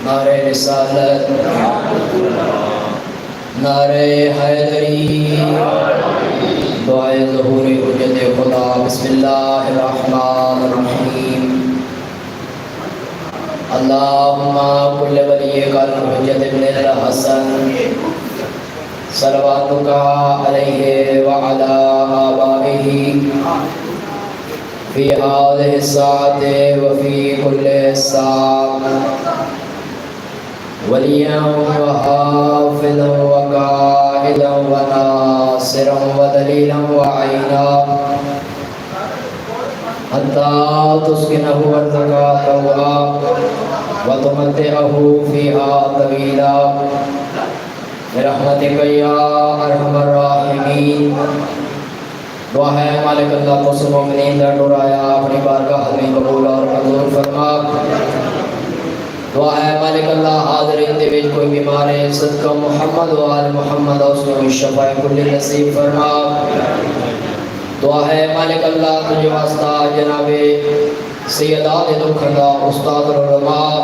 نعرہ رسالت، نعرہ حیدری، دعائے ظہور حجت خدا۔ بسم اللہ الرحمن الرحیم۔ اللہم کل ولیک الحجت ابن الحسن صلواتک علیہ وعلی آبائہ فی هذه الساعة وفی کل ساعة ولیا وحافظا وقائدا وناصرا ودلیلا وعینا حتی تسکنہ ارضک طوعا وتمتعہ فیہا طویلا برحمتک یا ارحم الراحمین۔ دعا ہے مالک اللہ تو سب مومنین در ڈرایا اپنی بارگاہ میں قبول اور منظور فرما۔ دعا ہے مالک اللہ حاضرین دے وچ کوئی بیمار ہے، صدقہ محمد و آل محمد اس کو شفاء کل نصیب فرما۔ دعا ہے مالک اللہ تجھے واسطہ جناب سیدہ دکھنڈا استاد العلماء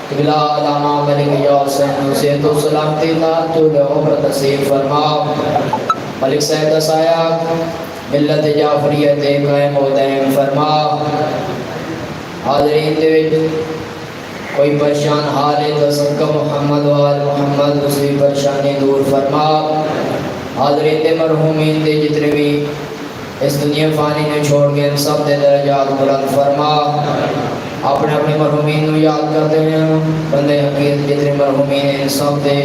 قبلہ علامہ ملک یا حسین صحت و سلامتی اللہ طول عمر نصیب فرما۔ ملک صاحب دسایا ملت جعفریت قائم و دائم فرما۔ حاضرین دے وچ کوئی پریشان حال ہے تو صدقہ محمد و آل محمد اس کی پریشانی دور فرما۔ حاضرین دے مرحومین دے جتنے بھی اس دنیا فانی نے چھوڑ گئے ان سب دے درجات بلند فرما۔ اپنے اپنے مرحومین کو یاد کرتے ہیں، بندے حقیقت جتنے مرحومین ہیں ان سب دے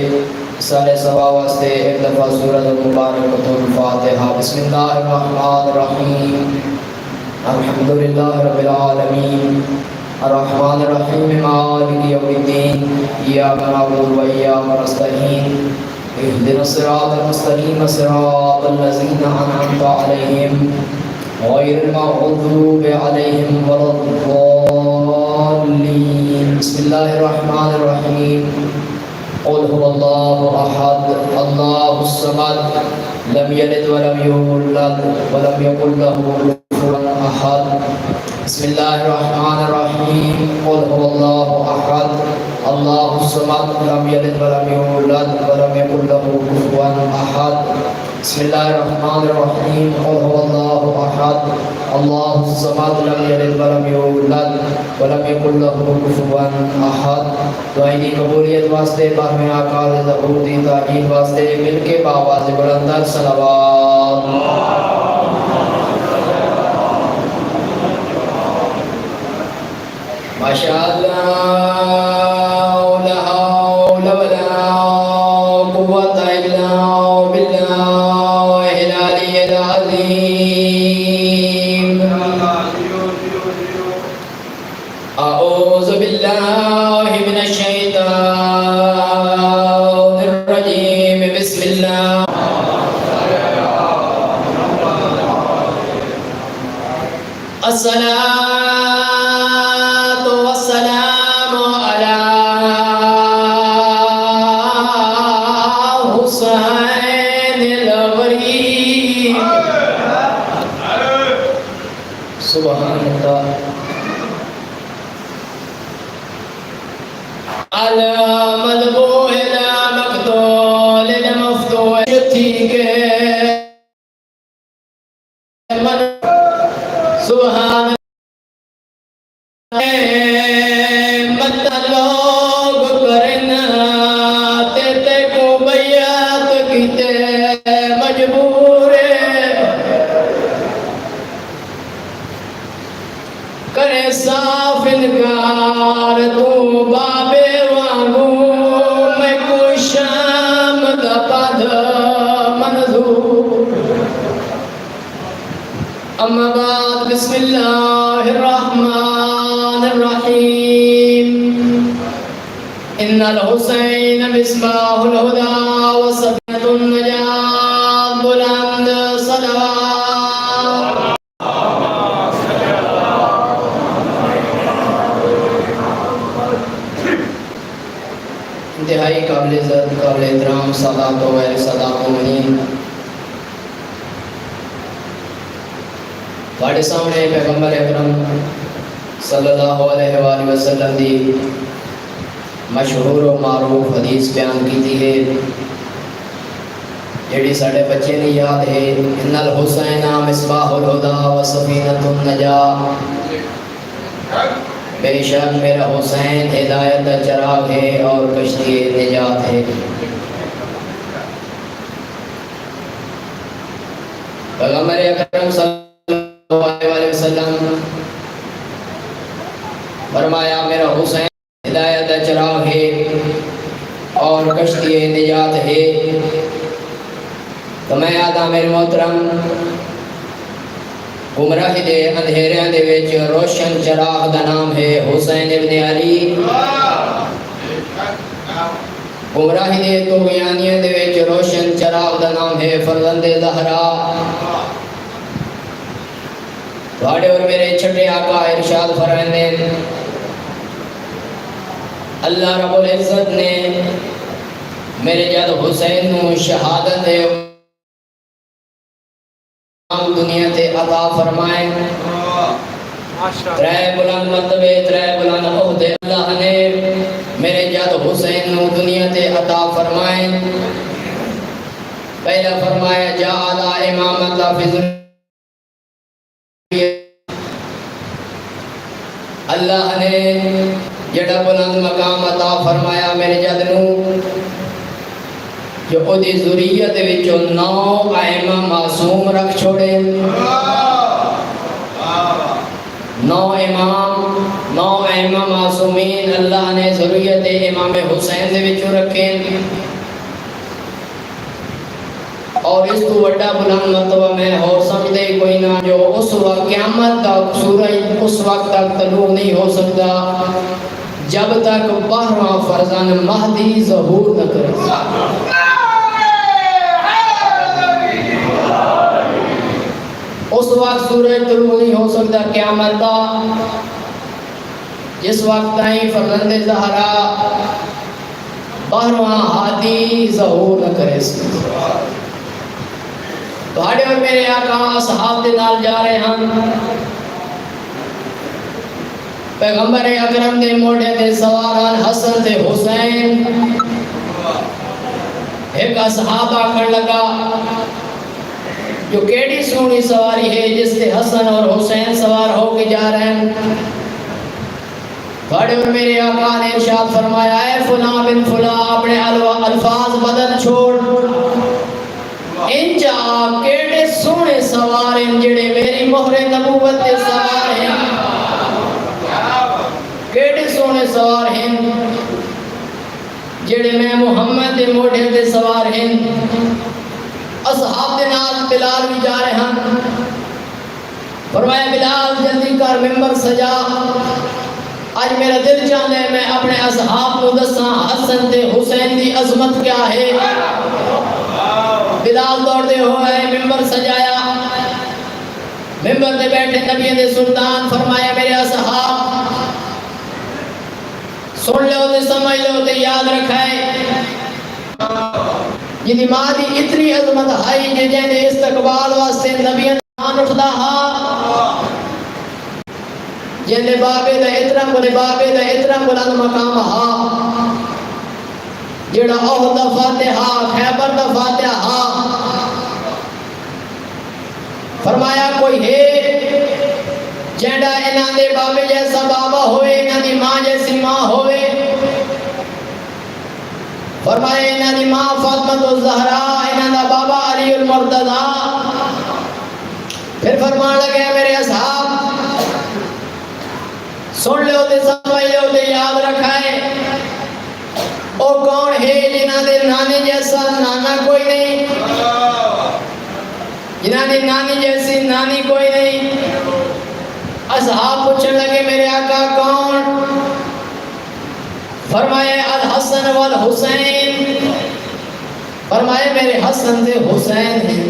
سارے ثواب واسطے ایک دفعہ سورۃ المبارکۃ الفاتحہ۔ بسم اللہ الرحمن الرحیم۔ الحمدللہ رب العالمین الرحمن الرحیم مالک یوم الدین ایاک نعبد و ایاک نستعین اهدنا الصراط المستقیم صراط الذین انعمت علیہم غیر المغضوب علیہم ولا الضالین۔ بسم اللہ الرحمن الرحیم۔ قل هو اللہ احد اللہ الصمد لم یلد ولم یولد ولم یکن له کفوا احد۔ بسم اللہ الرحمن الرحیم۔ قل هو اللہ احد اللہ الصمد لم یلد ولم یولد ولم یکن له کفوا احد۔ بسم اللہ الرحمن الرحیم۔ قل هو اللہ احد اللہ الصمد لم یلد ولم یولد ولم یکن له کفوا احد۔ دعائیں کی قبولیت واسطے باہم آکال ظہور دی تعین واسطے مل کے باواز بلندر صلوات۔ ماشاء اللہ لا حول ولا قوة الا باللہ العلی العظیم۔ اعوذ باللہ من الشیطان الرجیم۔ بسم اللہ الصلاة والسلام على حسین الغریب۔ سبحان اللہ۔ المذبوح المقتول المفتوح ٹھیک ہے سبحان مت لوگ کرنا تے کو بیعت کیتے مجبور کرے صاف انکار تو بابے وانگو میں کو شام دا پدھ منظور۔ اما بعد بسم اللہ الرحمن الرحیم۔ ان الحسین مصباح الہدی و سفینۃ النجاة بلند صلوات۔ انتہائی قابل عزت قابل احترام سادات و غیر سادات مومنین، تھوڑے سامنے پیغمبر اکرم صلی اللہ علیہ وآلہ وسلم دی مشہور و معروف حدیث بیان کی ہے جڑی ساڑے بچے نے یاد ہے، ان الحسین مصباح الہدی و سفینۃ النجاہ، بے شک میرا حسین ہدایت کا چراغ ہے اور کشتی نجات ہے۔ پیغمبر اکرم صلی اللہ علیہ وسلم فرمایا میرا حسین ہدایت کا چراغ ہے اور کشتی نجات ہے۔ تو میں آدھا میرے محترم گمراہی دے اندھیریاں دے وچ روشن چراغ دا نام ہے حسین ابن علی، گمراہی دے طغیانیاں دے وچ روشن چراغ دا نام ہے فرزند زہرا۔ تھوڑے اور میرے چھٹے آقا ارشاد فرماندے اللہ رب العزت نے میرے جد حسین نو شہادت دے دنیا تے عطا فرمائے، ترے بلند مرتبے ترے بلند عہدے اللہ نے میرے جد حسین نو دنیا تے عطا فرمائے۔ پہلا فرمایا جعل امامت فی ذریہ، اللہ نے جڑا بلند مقام عطا فرمایا میرے جد نو جو اودی ذریت وچوں 9 ائمہ معصوم رکھ چھوڑے، 9 امام 9 ائمہ معصومین اللہ نے ذریت امام حسین دے وچوں رکھے، اور اس کو بڑا بلند مرتبہ میں اور سمجھتے کوئی نہ جو اس وقت قیامت تک سورج اس وقت تک طلوع نہیں ہو سکتا جب تک 12واں فرزند مہدی ظہور نہ کرے۔ اس وقت سورج طلوع نہیں ہو سکتا قیامت تک جس وقت تائیں فرزند زہرا 12واں ہادی ظہور نہ کرے۔ تہاڈے اور میرے آقا اصحاب دے نال جا رہے ہیں، پیغمبر اکرم دے موڑے تے سواران حسن تے حسین، ایک اصحاب آکھن لگا جو کیڑی سونی سواری ہے جس سے حسن اور حسین سوار ہو کے جا رہے ہیں۔ بڑے اور میرے آقا نے ارشاد فرمایا اے فلاں بن فلاں اپنے الفاظ بدل چھوڑ، انجا کیڑے سونے سوار ہیں جڑے میری مہر نبوت دے سوار ہیں، کیڑے سونے سوار ہیں جڑے میں محمد دے موڑے دے سوار ہیں۔ اصحاب دے نال بلال بھی جا رہے ہیں، فرمایا بلال جلدی کر ممبر سجا، آج میرا دل چاہتا ہے میں اپنے اصحاب کو دساں حسن تے حسین دی عظمت کیا ہے۔ بلال دوڑتے ہوئے ممبر سجایا، ممبر دے بیٹھے نبی دے سلطان فرمایا میرے اصحاب سن لو تے سمجھ لو تے یاد رکھائے جنی ماں دی اتنی عظمت ہائی جے جہنے استقبال واسطے نبی نان اٹھدا ہا، جہنے بابے دا اتنا بلند مقام ہا، جڑا احد دا فاتحہ خیبر دا فاتحہ، فرمایا کوئی ہے جہاں انہاں دے بابے جیسا بابا ہوئے، انہاں دی ماں جیسی ماں ہوئے، فرمایا انہاں دی ماں فاطمہ الزہرا، انہاں دا بابا علی المرتضی۔ پھر فرمان لگے میرے اصحاب سن لو تے سمجھ لو تے یاد رکھائے او کون ہے جنہاں دے نانے جیسا نانا کوئی نہیں، جنہاں دی نانی جیسی نانی کوئی نہیں۔ اصحاب پوچھنے لگے میرے آقا کون؟ فرمائے الحسن والحسین، فرمائے میرے حسن سے حسین ہیں۔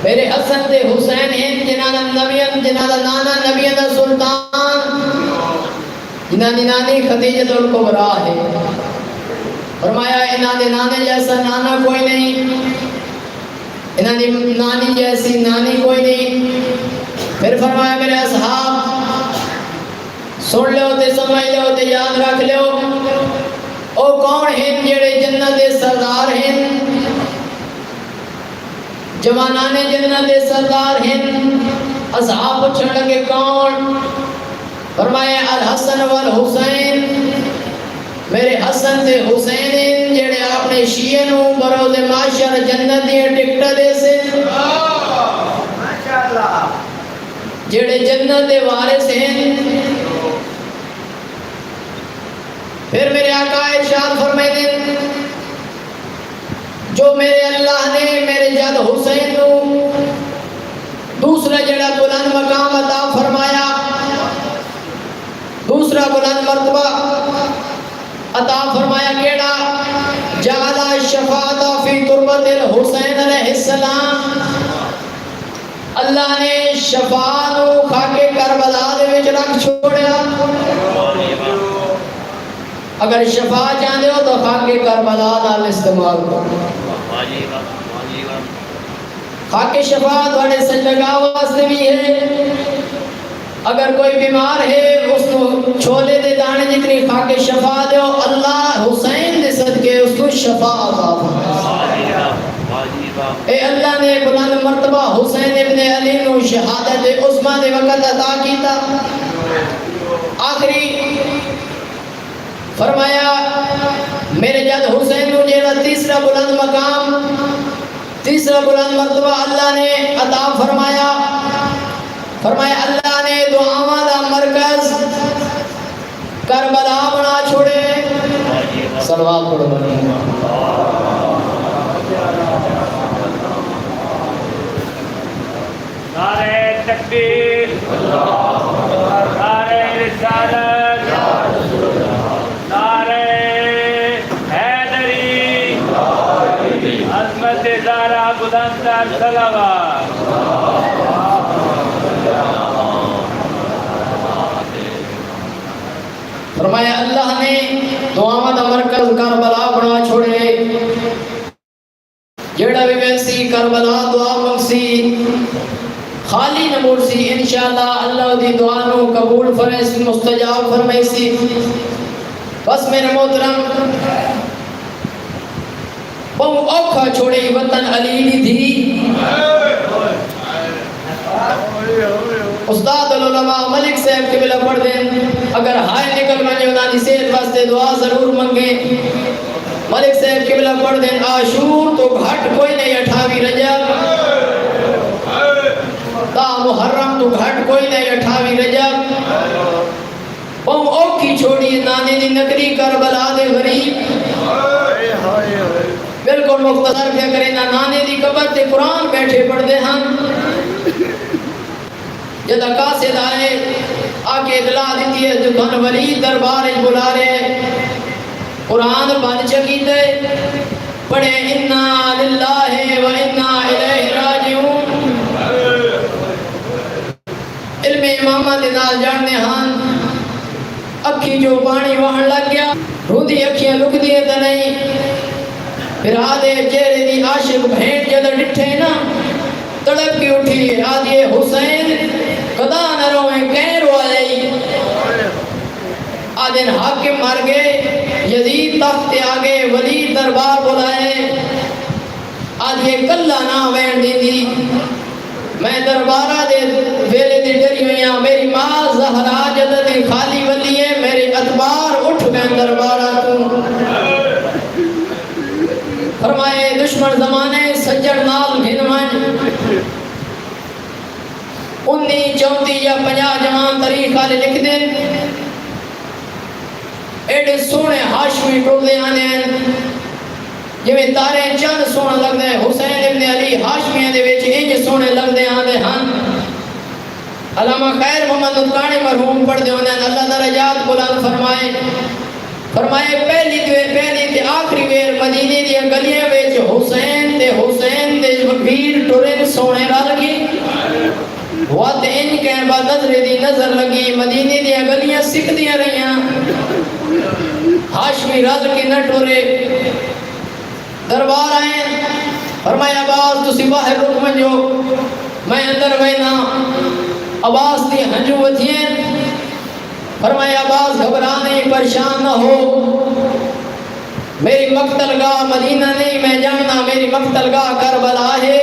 میرے حسن سے حسین ہیں جنہاں دا نانا نبی دا سلطان، جنہاں دی نانی خدیجہ الکبریٰ ہے۔ فرمایا انہاں دے نانے جیسا نانا کوئی نہیں۔ انہوں نے نانی جیسی نانی کوئی نہیں. پھر فرمایا میرے اصحاب سن لو تے سمجھ لو تے یاد رکھ لو، او کون ہیں جڑے جنت دے سردار ہیں، جوانان جنت دے سردار ہیں. اصحاب پوچھن لگے کون؟ فرمایا الحسن والحسین، میرے حسن تے حسین ہیں جڑے اپنے شیعہ نو بروز معاشر جنت دی ٹکٹ دے سے، ماشاءاللہ جڑے جنت دے وارث ہیں. پھر میرے آقا ارشاد فرمائے دیں جو میرے اللہ نے میرے جد حسین نو دوسرا جڑا بلند مقام عطا فرمایا، دوسرا بلند مرتبہ عطا فرمایا کیڑا؟ جعل الشفاعۃ فی تربۃ الحسین علیہ السلام. اللہ نے شفاعت نو خاکے کربلا دے وچ رکھ چھوڑیا. اگر شفاعت چاہتے ہو تو خاکے کربلا نال استعمال کرو. خاکے شفاعت والے سجدگاہ واسطے بھی ہے. اگر کوئی بیمار ہے اس کو چھولے دے دانے جتنی خاکے شفا دو، اللہ حسین دے صدقے اس کو شفا عطا فرمائے. اے اللہ نے بلند مرتبہ حسین ابن علی نو شہادت عظمیٰ دے وقت عطا کیتا. آخری فرمایا میرے جد حسین نو جیڑا تیسرا بلند مقام، تیسرا بلند مرتبہ اللہ نے عطا فرمایا. فرمایا اللہ نے دعاواں دا مرکز کربلا بنا چھوڑے. صلوات پڑھو. نعرہ تکبیر، نعرہ رسالت، نعرہ حیدری، عظمت زہرا بلند تر صلوات. فرمایا اللہ نے دعاواں دا مرکز کربلا بنا چھوڑے. جڑا بھی ویسی کربلا دعا منگسی خالی نہ مرسی، انشاءاللہ اللہ دی دعا نو قبول فرمائے، مستجاب فرمائے سی. بس میرے محترم بہت اوکھا چھوڑے وطن علی دی تھی. استاد العلماء ملک صاحب کے بلا پڑھ دیں اگر ہائے نکل مجھے انہاں دی صحت واسطے دعا ضرور منگے. ملک صاحب کے بلا پڑھ دیں عاشور تو گھٹ کوئی نہیں 28 رجب، تا محرم تو گھٹ کوئی نہیں 28 رجب. بہت اوکھی چھوڑی نانے دی نگری کربلا دے غریب. بالکل مختصر کیا کریں نا نانے دی قبر تے قرآن بیٹھے پڑھ دے ہم. جدہ قاصد آئے آکے اطلاع دیتی ہے جو دھن ولی دربار بلا رہے قرآن بن چکی دے پڑھے انا للہ و انا الیہ راجعون. علم امامہ دے نال جاننے ہاں اکھی جو پانی وہن لگ گیا روندی اکھیاں لک دیئے تا نہیں. پھر آدھے چہرے دی عاشق بھین جدہ ڈٹھے نا تڑپ کی اٹھی آدھے حسین قدا نہ روئیں کہیں رو آئی. آدھے حاکم مر گئے یزید تخت آگے ولی دربار بلائے. آدھے کلہ نہ وین دی دی میں دربارہ دے ویلے دی ڈری ہوئیاں میری ماں زہرا جدہ دی خالی ولی ہے میرے اتبار اٹھ گئے دربارہ تو. فرمائے دشمن زمانے سجڑ نال گھنوان 19 34 یا 50 جوان تاریخ والے لکھ دیں ایڈے سونے ہاشمی ٹوڑے آنے جویں تارے چند سونا لگ دے. حسین ابن علی ہاشمیاں دے وچ انج سونے لگ دے آنے ہن. علامہ خیر محمد نطقانی مرحوم پڑھ دے ہونے اللہ درجات بلند فرمائے. فرمائے پہلی تے آخری ویر مدینے دی گلیاں وچ حسین دے وکیل ٹرن سونے رل گئی. وقت ان کہن بعد نظر دی نظر لگی مدینے دی گلیاں سکھ دیاں رہیاں. ہاشمی رل کے نہ ٹورے دربار آئے. فرمایا عباس تسی باہر رک ونجو میں اندر وینا عباس دی ہنجو وتھین فرمایا عباس گھبرا نہیں پریشان نہ ہو میری مقتل گاہ مدینہ نہیں میں جمنا میری مقتل گاہ کربلا ہے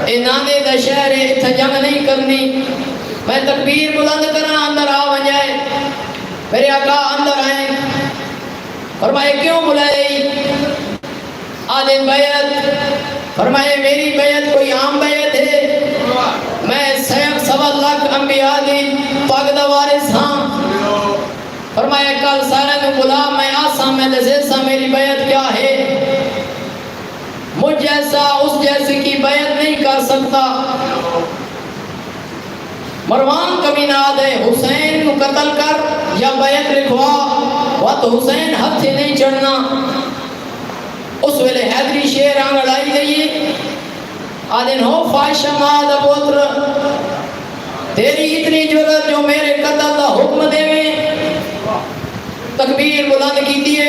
اے نانے دا شہر ہے اتھا جنگ نہیں کرنی میں تکبیر بلند کرنا اندر آ ونجائے میرے آقا اندر آئیں فرمائے کیوں بلائے آدھن بیعت فرمائے میری بیعت کوئی عام بیعت ہے میں سوا لاکھ انبیاء دی پاک دا وارث ہاں فرمایا کل سارے نے بلا میں آسا میں لزیسا میری بیعت کیا ہے مجھ جیسا اس جیسے کی بیعت نہیں کر سکتا مروان کمینہ دے حسین کو قتل کر یا بیعت لکھوا وہ تو حسین حد سے نہیں چڑھنا اس ویلے حیدری شیر آنگڑ آئی گئی آدھن ہو فائشہ مادہ پوتر تیری اتنی جرت جو میرے قتل دا حکم دے میں تکبیر بلند کی دیئے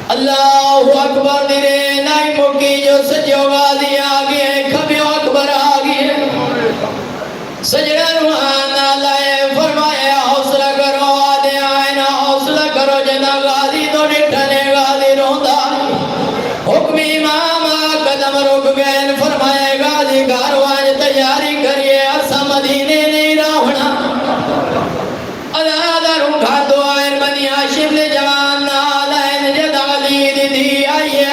اللہ اکبر دیرے نائی مکی جو سجو غازی آگئے کھبیو اکبر آگئے سجدہ روحانہ لائے فرمایا حوصلہ کرو آدھے آئینا حوصلہ کرو جنا غازی تو نٹھنے غازی روندہ حکم امام قدم رک گئے فرمایا غازی گھرواج تیاری کریے اسا مدینے نہیں راونا ادھا روکھا تو آئین بنی آشف لے جوان نالائن جد علی دی آئیے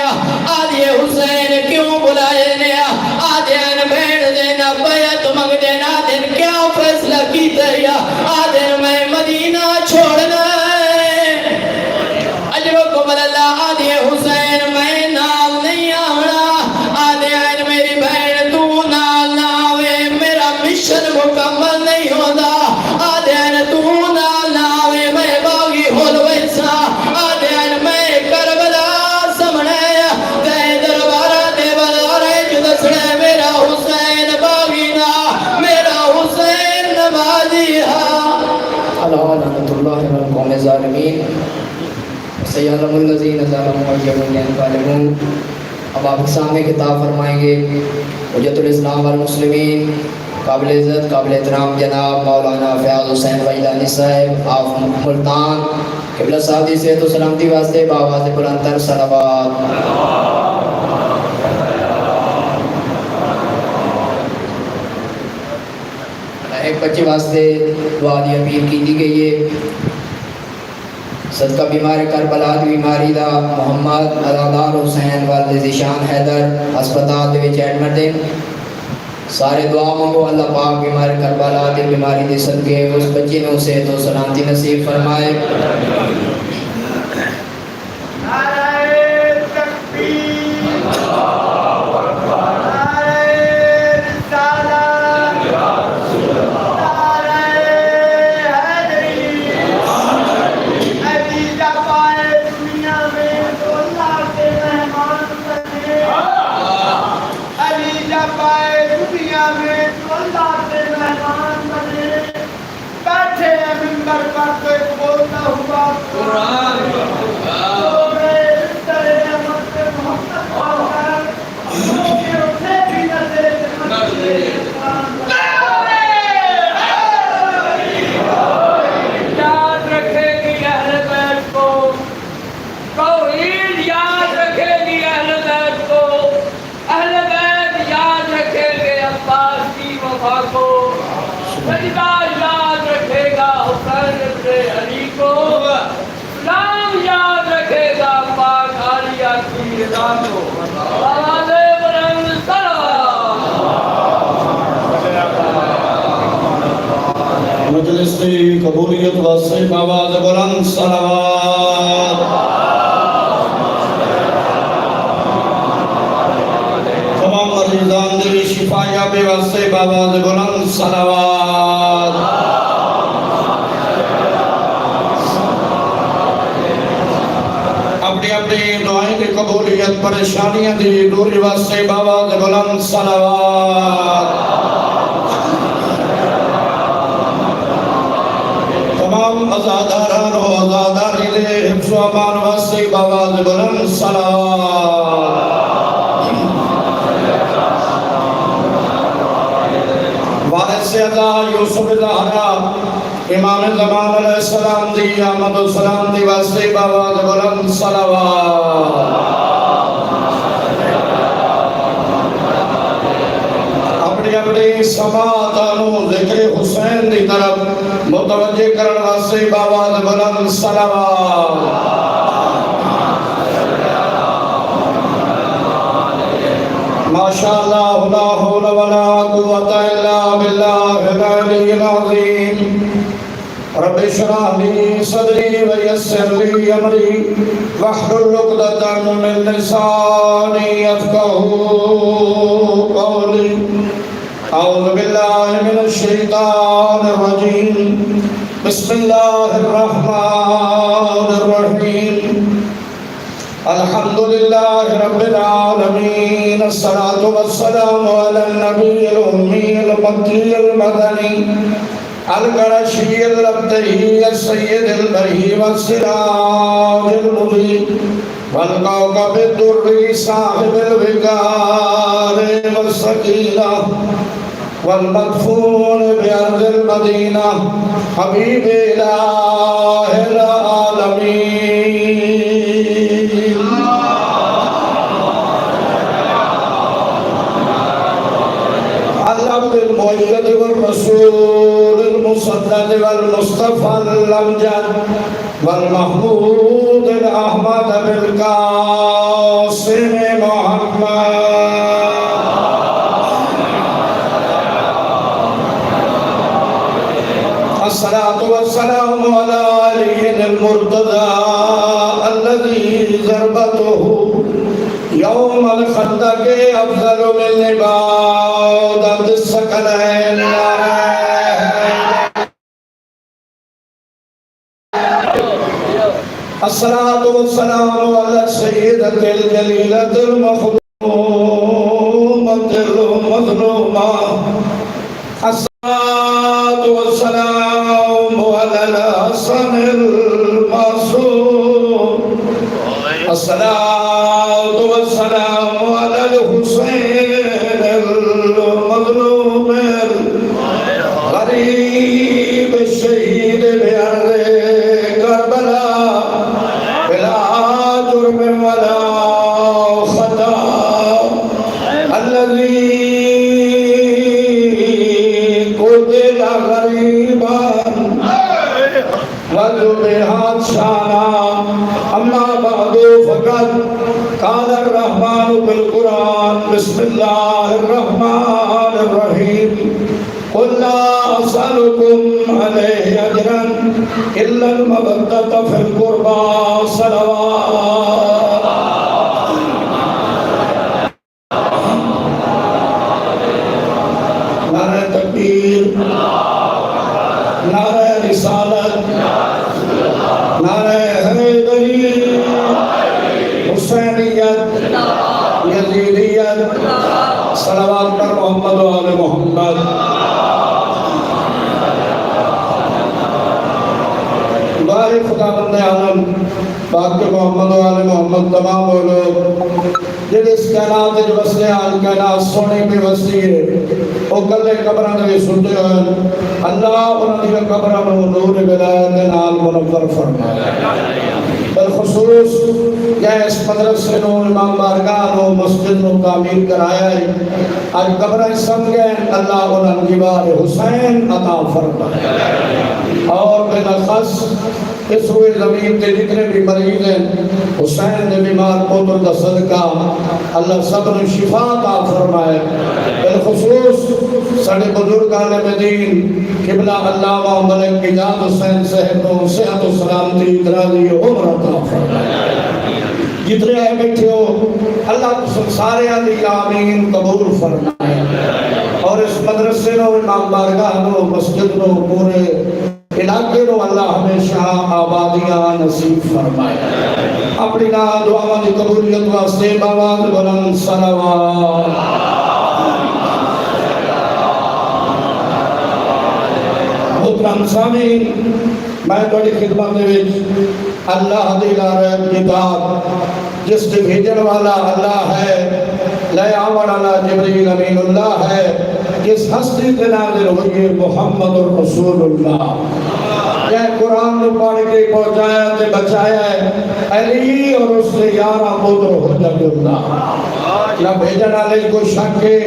آدھے حسین کیوں بلائے نیا آدھے ان بھیڑ دینا بیعت مگ دینا دن کیا فیصلہ کی تریا آدھے میں مدینہ چھوڑنا اجرکم اللہ آدھے حسین میں نال نہیں آوڑا آدھے ان میری بھیڑ تو نال نہ آوے میرا مشن مکمل نہیں ہوتا آدھے ان تو نال نہ آوے میں باغی ہول ویسا آدھے ان میں کربلا سمنے دے دربارہ دے بلارے جو دسڑے میرا حسین باغی نا میرا حسین نمازی ہاں اللہ لعنت اللہ والقوم الظالمین سیعلم الذین ظلموا ایہم ینقلبون اب آپ کے سامنے کتاب فرمائیں گے حجت الاسلام والمسلمین قابل عزت قابل احترام جناب مولانا فیاض حسین وحیدانی صاحب آپ ملتان قبلہ صاحب دی صحت و سلامتی واسطے بآواز بلندتر صلوات ایک بچے واسطے دعا دی اپیل کی دی گئی ہے صدقہ بیمار کربلا دی بیماری دا محمد علادار حسین والد ذیشان حیدر اسپتال دے وچ ایڈمٹ دے سارے دعا مانگو اللہ پاک بیمار کربلا دی بیماری دے صدقے اس بچے نے صحت و سلامتی نصیب فرمائے مجلس کی قبولیت واسطے بآواز بلند صلوات تمام مریضان دل شفا یابی واسطے بآواز بلند صلوات اپنی اپنی دعائیں کی قبولیت پریشانیاں دی دوری واسطے بآواز بلند صلوات تمام ازاداران و ازاداری دے حفظ و امان واسطے بآواز بلند صلوات عطا یوسف زہرا امام زمان علیہ السلام دی آمد و سلام دی واسطے باواز بلند صلوات اپنی اپنی سماعتانو ذکر حسین دی طرف متوجہ کرن واسطے باواز بلند صلوات ماشاءاللہ لا حول ولا قوة الا باللہ العلی العظیم رب اشرح لي صدري ويسر لي امري واحلل عقدة من لساني يفقهوا قولي اعوذ بالله من الشيطان الرجيم بسم الله الرحمن الرحيم الحمد لله رب العالمين الصلاة والسلام على النبي الأمي المكي المدني القرشي الأبدعي السيد البهي والسراج المضيء والكوكب الدري صاحب الوقار والسكينة والمدفون بأرض المدينة حبيب إله العالمين العبد المؤيد والرسول المصدق والمصطفى الأمجد والمحمود الأحمد بالقاسم محمد الصلاة والسلام على علي المرتضى الذي ضربته يوم الخندق أفضل من عبادة الثقلين الصلاة والسلام على السيدة الجليلة المخدومة المظلومة الصلاة والسلام على الحسن المعصوم الصلاة والسلام على الحسين المظلوم الغريب الشهيد بأرض كربلاء بلا جرم ولا خطأ الذي قتل غريبا وذبح شانا أما بعد فقد قال الرحمن بالقرآن بسم الله الرحمن الرحيم قل لا أسألكم عليه أجرا إلا المودة في القربى صلوات نعرہ تکبیر نعرہ رسالت نعرہ حیدری حسینیت یزیدیت صلوات پر محمد و آل محمد بارک خدا بند عالم پاک محمد و آل محمد تمام وہ لوگ جن اس کائنات جو وسلے آج کائنات سونے پہ وسیع ہے وہ کلے قبران میں سنتے ہیں اللہ انہوں نے قبران میں نور ولایت نال منور فرمائے بالخصوص یا اس مدرسے نو امام بارگاہ نو مسجد نو تعمیر کرایا ہے آج قبران سمجھے اللہ انہوں نے بار حسین عطا فرمائے اور بنخص اس روئے زمین کے جتنے بھی مریض ہیں حسین نے بیمار پوتر کا صدقہ اللہ صبر شفا عطا فرمائے بالخصوص ساڑھے بزرگان مدین قبلہ علامہ ملک اجاد حسین صاحب کو صحت و سلامتی درازی عمر عطا فرمائے جتنے آئے بیٹھے ہو اللہ سارے علی آمین قبول فرمائے اور اس مدرسے نو امام بارگاہ نو مسجد نو پورے علاقے نو اللہ ہمیشہ آبادیاں نصیب فرمائے اپنی نا دعاواں دی قبولیت واسطے باواز بلند صلوات محترم سامعین میں تھوڑی خدمت وچ اللہ دی لارب کتاب جس کے بھیجن والا اللہ ہے لے آون والا جبریل امین اللہ ہے اس ہستی کے نازل ہوئی محمد رسول اللہ یہ قرآن کو پڑھ کے پہنچایا تے بچایا ہے علی اور اس سے 11 پتر ہو جب اللہ نہ بھیجن والے کوئی شک ہے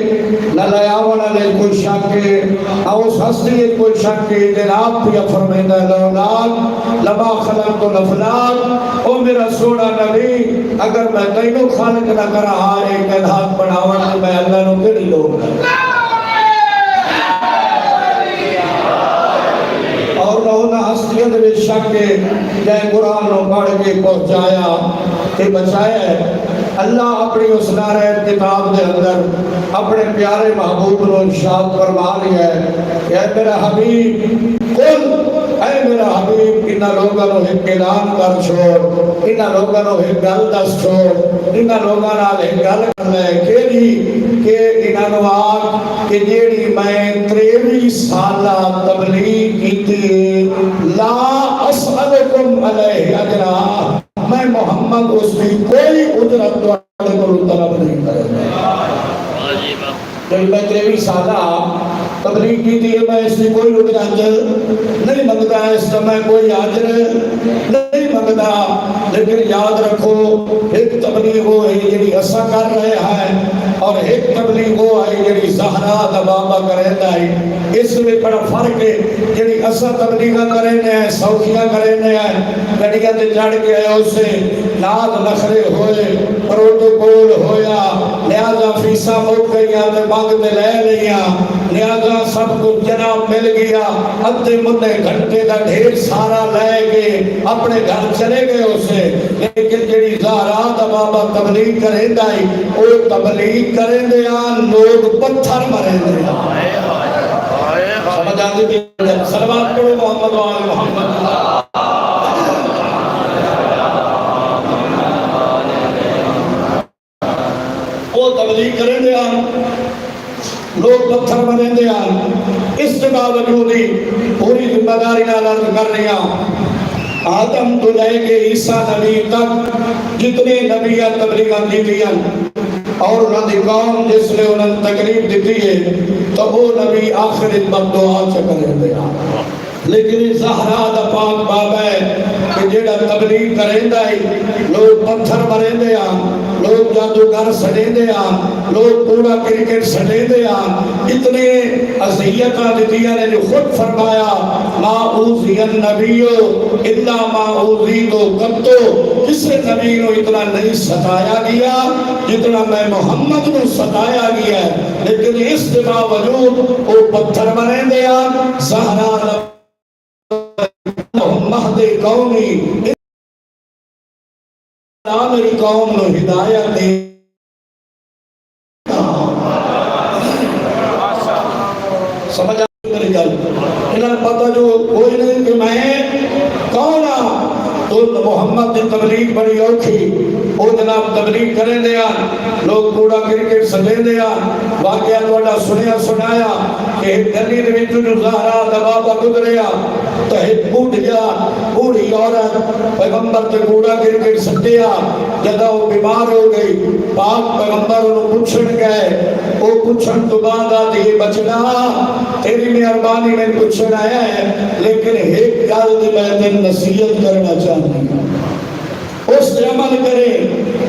نہ لے آون والے کوئی شک ہے نہ اس ہستی کوئی شک ہے جناب بھی فرمائندا اولاد لما خلقت الافلاک او میرا سونا نبی اگر میں تینوں خالق نہ کرا ایک کائنات بناون تے میں اللہ نو کیڑی لوڑ اور نہ ہستیاں دے وچ شک ہے جے قرآن نو پڑھ کے پہنچایا تے بچایا ہے اللہ اپنی اس نعرہ کتاب دے اندر اپنے پیارے محبوب نو ارشاد فرما لیا ہے کہ اے میرا حبیب قل اے میرا حبیب انہاں لوگاں نو ایک اعلان کر چھوڑ انہاں لوگاں نو ایک گل دس چھوڑ انہاں لوگاں نال ایک گل کرنا ہے کہ انہاں نو آکھ کہ جیڑی میں 23 سالہ تبلیغ کیتی لا اسألکم علیہ اجرا میں محمد اس کی کوئی اجرت تواڈے کولوں طلب نہیں کردا جب میں 23 سالہ تبلیغ کی تھی میں اس کی کوئی اجرت نہیں منگتا اس کا میں کوئی اجر نہیں منگتا لیکن یاد رکھو ایک تبلیغ وہ ہے جڑی اسا کر رہے ہیں اور ایک تبلیغ وہ ہے جڑی زہرا دا بابا کریندا ہے اس میں بڑا فرق ہے جڑی اسا تبلیغ کرنے ہیں سوکھیاں کرنے ہیں گڈیاں تے چڑھ کے آئے اسے ناز نخرے ہوئے پروٹوکول ہویا لہذا فیسا مک گئیاں تے مانگ تے لے لئیاں لہذا سب کو جناب مل گیا ادھے مدے گھنٹے دا ڈھیر سارا لے گئے اپنے گھر چلے گئے اسے لیکن جڑی زہرا دا بابا تبلیغ کریندا ہے او تبلیغ کرندے آن لوگ پتھر مرندے سمجھ آندی بھی صلوات پڑھو محمد و آل محمد وہ تبلیغ کرندے آن لوگ پتھر مرندے آن اس کے باوجود ہی پوری ذمہ داری نال عرض کر رہی ہوں آدم تو لے کے عیسیٰ نبی تک جتنے نبیاں تبلیغاں دیتیاں اور انہوں نے قوم جس نے انہوں نے تقریب دیتی ہے تو وہ نبی آخر بد دعا چکرے دیا لیکن زہرا دا پاک بابا ہے کہ جیڑا تبلیغ کریندا ہے لوگ پتھر مرندے آن لوگ جادوگر سڑیندے آن لوگ کوڑا کرکٹ سڑیندے آن اتنے اذیتاں دتیاں نے جو خود فرمایا ما اوذی النبیو الا ما اوذیتو قطو کسے نبی کو اتنا نہیں ستایا گیا جتنا میں محمد کو ستایا گیا ہے لیکن اس کے باوجود وہ پتھر مرندے آن زہرا مہدی قومی میری قوم نو ہدایت دے سمجھ میری گل انہاں پتہ جو کوئی نہیں کہ میں کون ہاں تو محمد دی تبلیغ بڑی اوکھی او جناب تبلیغ کریں دے آن لوگ کوڑا کرکٹ سجیں دے آن واقعہ توڑا سنیا سنایا کہ ایک گلی دے وچ جو زہرا دا بابا گزریا تو ایک بوڑھی عورت پیغمبر تے کوڑا کرکٹ سجیا جدا وہ بیمار ہو گئی پاک پیغمبر انہوں پوچھن گئے وہ پوچھن تو بعد آتی بچنا تیری مہربانی میں پوچھن آیا ہے لیکن ایک گل دی میں تے نصیحت کرنا چاہتا ہوں اس سے عمل کرے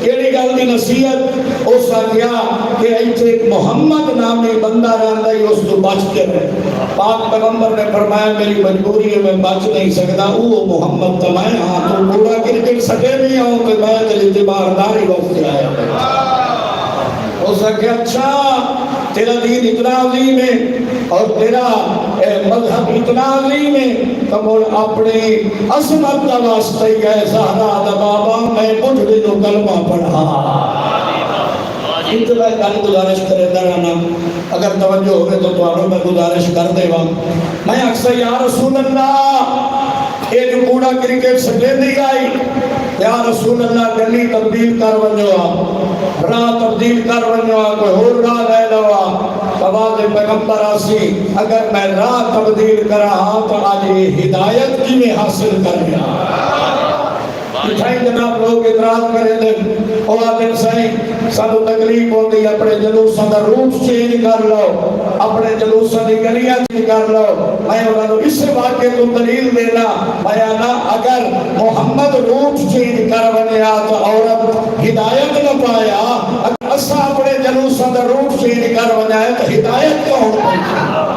کیڑی گل دی نصیحت اس آگیا کہ ایتھے ایک محمد نامی بندہ رہندا ہے اس تو بچ کے رہے پاک پیغمبر نے فرمایا میری مجبوری ہے میں بچ نہیں سکتا وہ محمد تو میں ہاں تو کوڑا کرکٹ سکے نہیں ہوں کہ میں تیری تیمارداری وقت آیا اس آگیا اچھا تیرا دین اتنا عظیم ہے اور تیرا مذہب اتنا عظیم ہے تو مول اپنی عظمت کا واسطہ ہی ہے زہرا دا بابا میں مجھ بھی تو کلمہ پڑھا اتنا گل گزارش کرے درانا اگر توجہ ہوئے تو توانوں میں گزارش کر دے وہاں میں اکثر یا رسول اللہ یہ جو کوڑا کرکٹ سکے دی آئی یا رسول اللہ گلی تبدیل کر ونجوا راہ تبدیل کر ونجوا کوئی اور راہ لے لوا تباد پیغمبر آسی اگر میں راہ تبدیل کرا ہاں تو آج یہ ہدایت کی میں حاصل کر گیا اتھائی جناب لوگ اعتراض کرے دے او آدھے سائیں سانو تکلیف ہوتی اپنے جلوسوں کا روٹ چینج کر لو اپنے جلوسوں کی گلیاں چینج کر لو میں انہوں نے اس واقعے کو دلیل دینا بیانا اگر محمد روٹ چینج کر بنیا تو عورت ہدایت نہ پایا اگر اسا اپنے جلوسوں کا روٹ چینج کر بنیا تو ہدایت کہوں پہنچا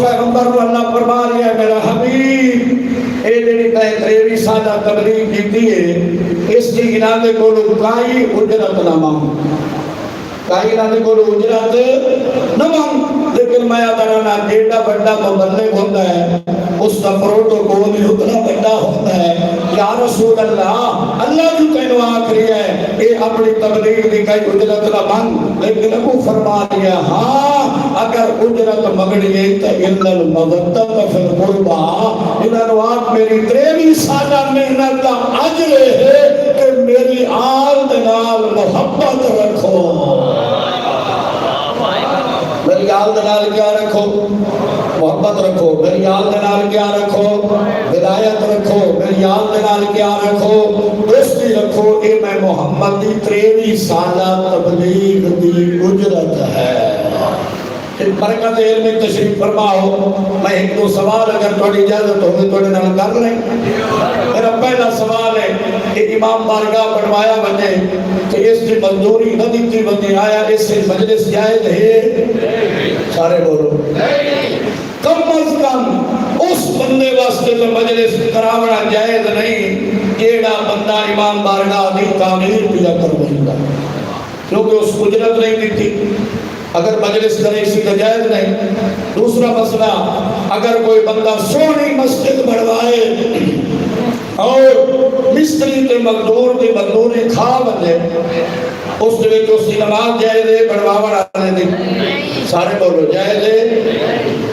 پیغمبر کو اللہ فرما رہا ہے میرا حبیب اے جڑی تے 23 سالہ تبلیغ کیتی ہے اس کی انہاں کو کائی اجرت نہ مانگ کائی انہاں کو اجرت نہ مانگ لیکن میں ادرانا جیڑا بڑا مبلغ ہوتا ہے اس کا پروٹوکول بھی اتنا بڑا ہوتا ہے یا رسول اللہ اللہ جو کہنو آخری ہے کہ اپنی تبلیغ دی کئی اجرت نہ مانگ لیکن ابو فرما دیا ہاں اگر اجرت مگڑی ہے تو ان المودت فی القربا انہوں نے میری 23 سالہ محنت کا اجر ہے کہ میری آل دنال محبت رکھو میری آل دنال کیا رکھو محبت رکھو میری آل دنال کیا رکھو ہدایت رکھو میری آل دنال کیا رکھو دوستی رکھو اے میں محمد دی 23 سالہ تبلیغ دی اجرت ہے برکت علم تشریف فرماؤ میں ایک دو سوال اگر تھوڑی اجازت ہوگی تھوڑے نال کر لیں میرا پہلا سوال ہے کہ امام بارگاہ بنوایا بنے کہ اس کی مزدوری نہ دیتی بنے آیا اس سے مجلس جائز ہے سارے بولو کم از کم اس بندے واسطے تو مجلس کراونا جائز نہیں جیڑا بندہ امام بارگاہ دی تعمیر پیا کر بہنگا کیونکہ اس اجرت نہیں دیتی اگر مجلس کرے اسی کا جائز نہیں دوسرا مسئلہ اگر کوئی بندہ سونی مسجد بڑھوائے اور مستری کے مقدور کی مقدوری کھا بنے اس کے جو اس کی نماز جائز ہے بڑھواوڑ آنے دی سارے بولو جائز ہے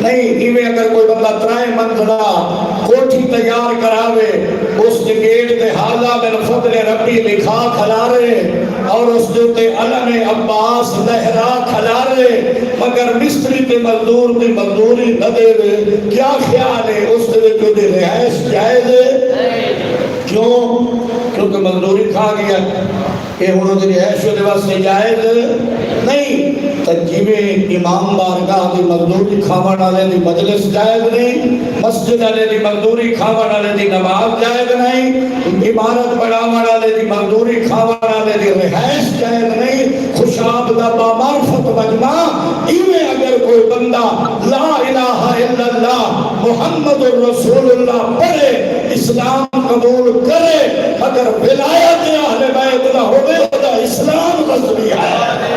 نہیں ایویں اگر کوئی بندہ ترائے منزلہ کوٹھی تیار کراوے اس کے گیٹ کے حاضہ من فضل ربی لکھا کھلا رہے اور اس کے علم عباس لہرا کھلا رہے مگر مستری کے مزدور کی مزدوری نہ دے رہے کیا خیال ہے اس کے جو دی رہائش جائز ہے کیوں کیونکہ مزدوری کھا گیا کہ انہوں نے رہائش و لباس سے جائز نہیں تجیبیں امام بارگاہ دی مزدوری کھاوان والے دی مجلس جائز نہیں مسجد والے دی مزدوری کھاوان والے دی نماز جائز نہیں عمارت بناون والے دی مزدوری کھاوان والے دی رہائش جائز نہیں خوشاب دا بامعرفت مجمع ایویں اگر کوئی بندہ لا الہ الا اللہ محمد الرسول اللہ پڑھے اسلام قبول کرے اگر ولایت اہل بیت نہ ہوئے تو اسلام رسمی ہے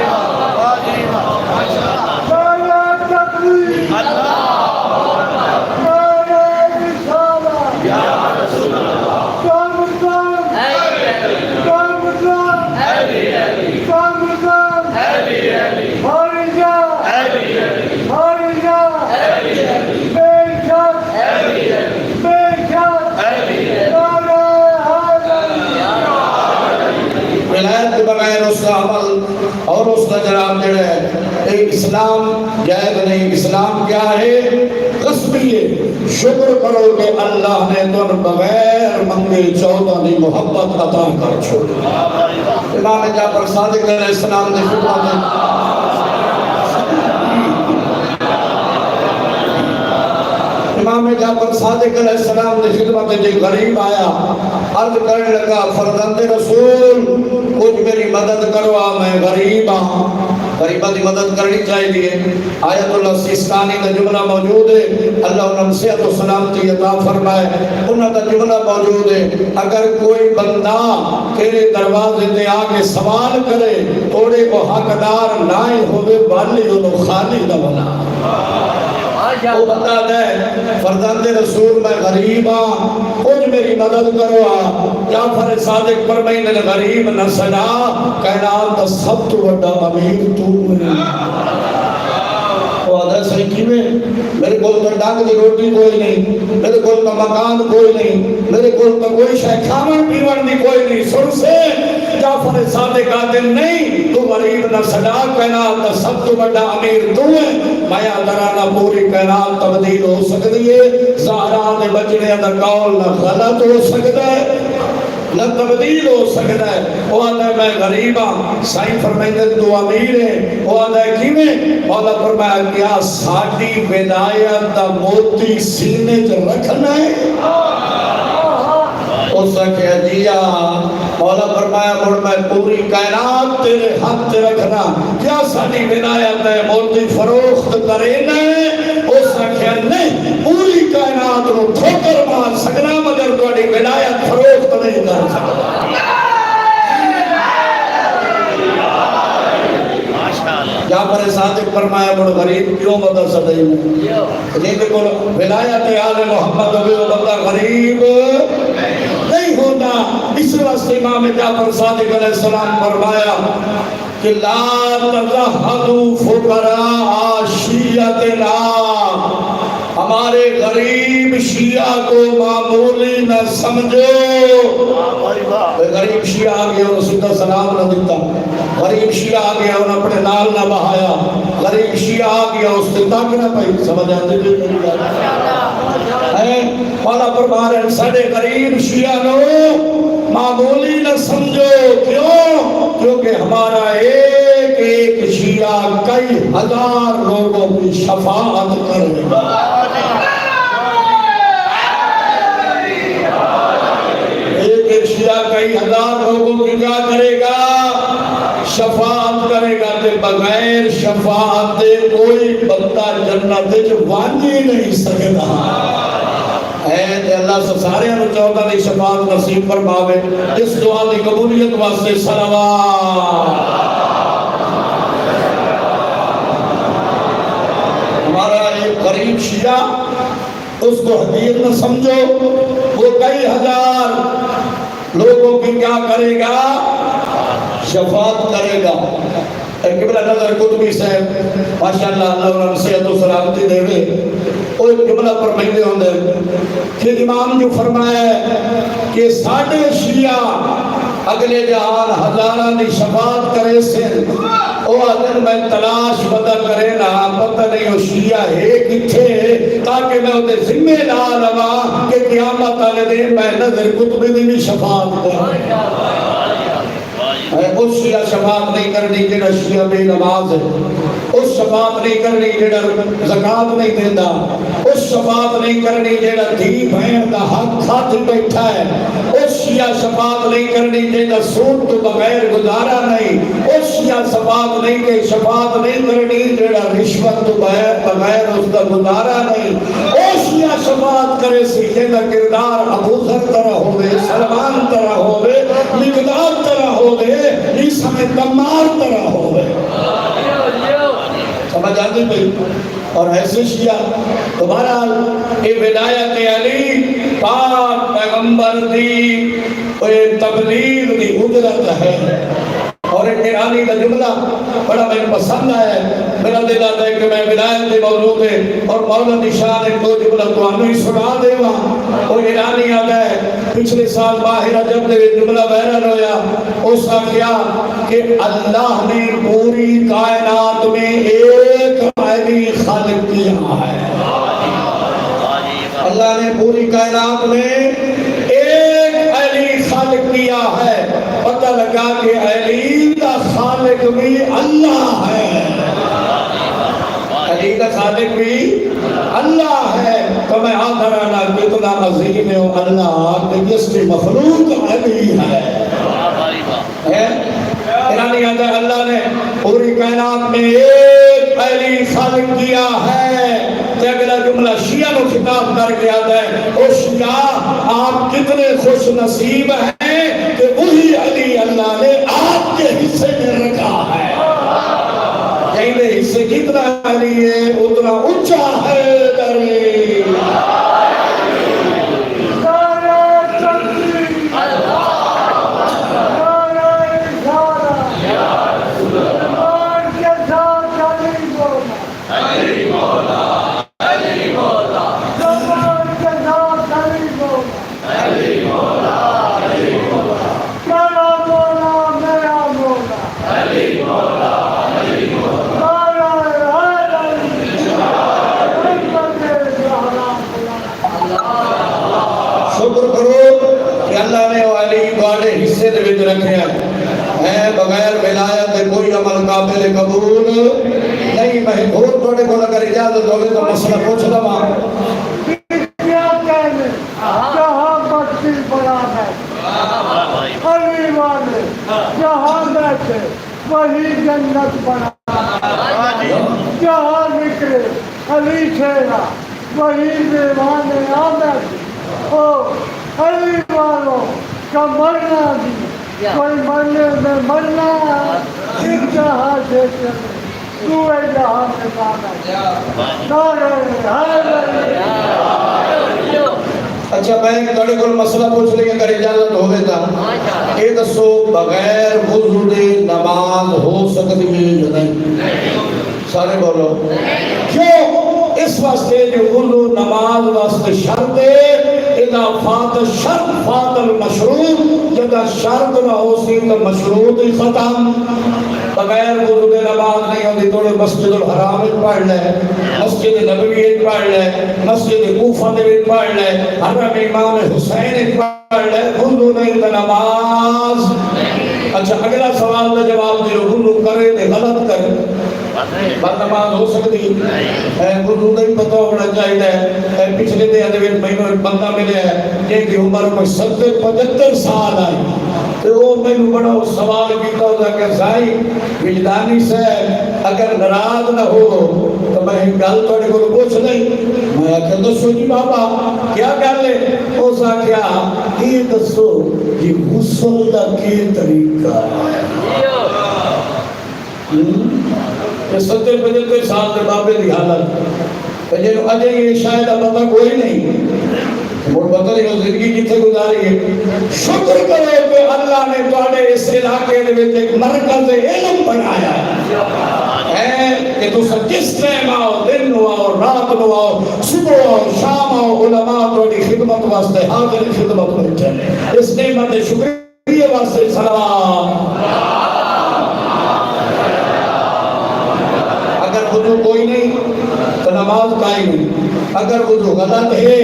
بغیر اس کا عمل اور اس کا جناب جڑا ہے اسلام جائز نہیں اسلام کیا ہے رسمی ہے شکر کرو کہ اللہ نے تم بغیر منگے 14 دی محبت عطا کر چھوڑی امام جعفر صادق علیہ السلام نے خدمت امام جعفر صادق علیہ السلام نے خدمت جو غریب آیا عرض کرنے لگا فرزند رسول کچھ میری مدد کرو میں غریب ہوں غریبہ دی مدد کرنی چاہیے آیت اللہ سیستانی کا جملہ موجود ہے اللہ انہوں صحت و سلامتی عطا فرمائے انہوں کا جملہ موجود ہے اگر کوئی بندہ تیرے دروازے دے آگے سوال کرے توڑے کو حقدار نائیں ہوئے والی انہوں خالی نہ بنا وہ بتا دے فرزند رسول میں غریب ہاں کچھ میری مدد کرو جعفر صادق فرمائیں غریب نہ سنا کائنات دا سب تو بڑا امیر تو وہ آدھا سیکی میں میرے کول تو ڈانگ دی روٹی کوئی نہیں میرے کول تو مکان کوئی نہیں میرے کول تو کوئی شاہ کھامن پیون دی کوئی نہیں سن سے جعفر صادق آدھے نہیں تو غریب نہ سنا کائنات دا سب تو بڑا امیر تو ہے مایا درانا پوری کائنات تبدیل ہو سکتی ہے زہرا دے بچنے دا قول نہ غلط ہو سکتا ہے نہ تبدیل ہو سکتا ہے وہ آدھا ہے میں غریب ہاں سائیں فرمائیں تو امیر ہے وہ آدھا ہے کیویں مولا فرمایا کیا ساڈی ولایت دا موتی سینے چ رکھنا ہے اس نے کہا جیا مولا فرمایا مڑ میں پوری کائنات تیرے ہاتھ رکھنا کیا ساری ولایت ہے موتی فروخت کرے نہ اس نے کہا نہیں پوری کائنات کو ٹھوکر مار سکنا مگر تہاڈی ولایت فروخت نہیں کر سکتا جعفر صادق فرمایا بڑا غریب کیوں بتا سدائی جن کے کول ولایت آل محمد ہوئے وہ بندہ غریب نہیں ہوتا اس واسطے امام جعفر صادق علیہ السلام فرمایا کہ لا تزہدوا فقراء شیعتنا ہمارے غریب شیعہ کو معمولی نہ سمجھو غریب شیعہ آگیا انہوں سیدھا سلام نہ دیتا غریب شیعہ آگیا انہوں اپنے نال نہ بہایا غریب شیعہ آگیا اس سے تاک نہ پائی سمجھ آتے بھی مولا فرما رہے ہیں سارے غریب شیعہ نو معمولی نہ سمجھو کیوں کیونکہ ہمارا ایک شیعہ کئی ہزار لوگوں کی شفاعت کرے گا ایک شیعہ کئی ہزار لوگوں کی کیا کرے گا شفاعت کرے گا کہ بغیر شفاعت دے کوئی بندہ جنت وانجی نہیں سکتا اے اللہ سے سارے ہم چاہتا دی شفاعت نصیب فرماوے اس دعا دی قبولیت واسطے صلوات ہمارا ایک غریب شیعہ اس کو حقیر نہ سمجھو وہ کئی ہزار لوگوں کی کیا کرے گا شفاعت کرے گا قبلہ نظر قطبی صاحب ماشاءاللہ اللہ انہوں نے صحت و سلامتی دے گئے وہ قبلہ پر مہینے ہوں دے کہ امام جو فرمایا ہے کہ ساڑھے شیعہ اگلے جہان ہزاران دی شفاعت کرے سے او آدھن میں تلاش پتہ کرے نا پتہ نہیں وہ شیعہ ہے کتھے تاکہ میں انہیں ذمہ نہ لوا کہ قیامت آلے دن میں نظر قطبی دی بھی شفاعت کرے اس شیعہ شفاعت نہیں کرنی جڑا شیعہ بے نماز ہے اس شفاعت نہیں کرنی جڑا زکاة نہیں دینا اس شفاعت نہیں کرنی جڑا دھی بہن کا حق کھات بیٹھا ہے اس شیعہ شفاعت نہیں کرنی جڑا سود تو بغیر گزارا نہیں اس شیعہ شفاعت نہیں کہ شفاعت نہیں کرنی جڑا رشوت تو بغیر اس کا گزارا نہیں اس شیعہ شفاعت کرے سی جڑا کردار ابو ذر طرح ہوئے سلمان طرح ہوئے مقداد طرح ہوئے عیسیٰ میں دمار طرح ہوئے سمجھ آتی پہی اور ایسے شیعہ تمہارا اے ولایت علی پاک پیغمبر دی تبلیغ دی اجرت ہے اور ایک ایرانی کا جملہ بڑا میں پسند ہے میرا دل آتا ہے کہ میں ولایت دے موضوع دے اور مولا نشان ایک دو جملہ تو ہمیں ہی سنا دے وہاں وہ ایرانی آتا ہے پچھلے سال ماہ رجب دے جملہ وائرل ہویا اس کا کیا کہ اللہ نے پوری کائنات میں ایک علی خالق کیا ہے اللہ نے پوری کائنات میں ایک علی خالق کیا ہے پتہ لگا کہ علی کا خالق بھی اللہ ہے علی کا خالق بھی اللہ ہے تو میں آدھرانا کتنا عظیم ہے اللہ کہ جس کی مخلوق علی ہے ایرانی آدھر اللہ نے پوری کائنات میں ایک علی خالق کیا ہے کہ اگلا جملہ شیعہ کو خطاب کر کے آتا ہے او شیعہ آپ کتنے خوش نصیب ہیں کہ وہی علی اللہ نے آپ کے حصے میں رکھا ہے کہیں حصے کتنا علی ہے اتنا اونچا ہے قبول نہیں. میں اور تھوڑے کو اگر اجازت ہوگی تو مسئلہ پوچھ لوا. کیا کہنے جہاں بستی بڑا ہے علی والے جہاں بیٹھے وہی جنت بنا. جہاں نکلے علی چھیڑا وہی دیوان آمد. او علی والوں کا مرنا بھی کوئی مرنے میں مرنا ایک جہاں سے چلے دوئے جہاں میں جانا. اچھا میں تھوڑے کو مسئلہ پوچھ لیں اگر اجازت ہوگی تا یہ دسو بغیر وضو دے نماز ہو سکتی ہے یا نہیں؟ سارے بولو کیوں؟ اس واسطے جو وضو نماز واسطے شرط ہے. اذا فات الشرط فات المشروط. جدا شرط نہ ہو سی تو مشروط ہی ختم. بغیر وضو دے نماز نہیں ہوتی. تھوڑے مسجد الحرام میں پڑھ لے, مسجد نبوی میں پڑھ لے, مسجد کوفہ میں پڑھ لے, حرم امام حسین میں پڑھ لے, وضو نہیں تو نماز. اچھا اگلا سوال کا جواب دے. وضو کرے تو غلط کرے بات نماز ہو سکتی ہے؟ وضو نہیں پتہ ہونا چاہیے. پچھلے دن میں ایک بندہ ملے ہے جن کی عمر کوئی 70-75 سال آئی. تو وہ میں نے بڑا سوال کیتا ہوتا کہ سائی وجدانی سے اگر ناراض نہ ہو تو میں گل تھوڑے کو پوچھ نہیں. میں آخیا دسو جی بابا کیا گل ہے؟ اس آخیا یہ دسو یہ غسل کا کی طریقہ ہے؟ 70-75 سال کے بابے کی حالت اجے یہ شاید پتہ کوئی نہیں. وہ پتہ نہیں زندگی کتنے گزاری ہے. شکر کرو کہ اللہ نے تھوڑے اس علاقے میں ایک مرکز علم بنایا ہے کہ تم جس ٹائم آؤ, دن آؤ, رات آؤ, صبح آؤ, شام آؤ, علماء تھوڑی خدمت واسطے حاضر خدمت بیٹھے. اس نعمت شکریہ واسطے سلام. اگر وضو کوئی نہیں تو نماز قائم نہیں. اگر وضو غلط ہے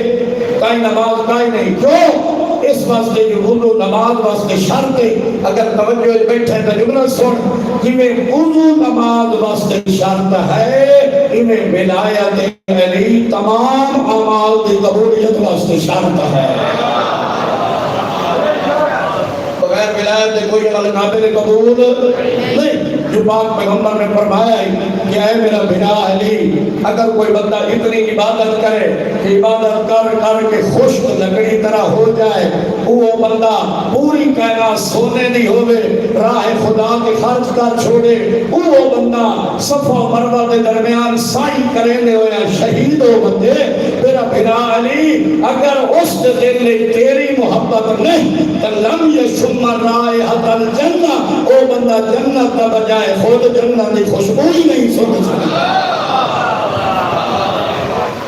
کہیں نماز قائم نہیں. کیوں؟ اس واسطے جو وضو نماز واسطے شرط ہے. اگر توجہ بیٹھے تو جملہ سن. جنہیں وضو نماز واسطے شرط ہے انہیں ولایت علی تمام اعمال کی قبولیت واسطے شرط ہے. بغیر ولایت کوئی عمل قابل قبول نہیں. جو پاک پیغمبر نے فرمایا ہے کہ اے میرا بھیڑا علی اگر کوئی بندہ اتنی عبادت کرے کہ عبادت کر کر کے خشک لکڑی طرح ہو جائے, وہ بندہ پوری کائنات سونے دی ہوئے راہ خدا کے خرچ کر چھوڑے, وہ بندہ صفا مروہ کے درمیان سائی کریں دے ہویا شہید ہو بندے. میرا بھیڑا علی اگر اس دل نے تیری محبت نہیں تو لم یشم رائحۃ الجنہ, وہ بندہ جنت کا بجائے خود جنت کی خوشبو ہی نہیں سن سکتا.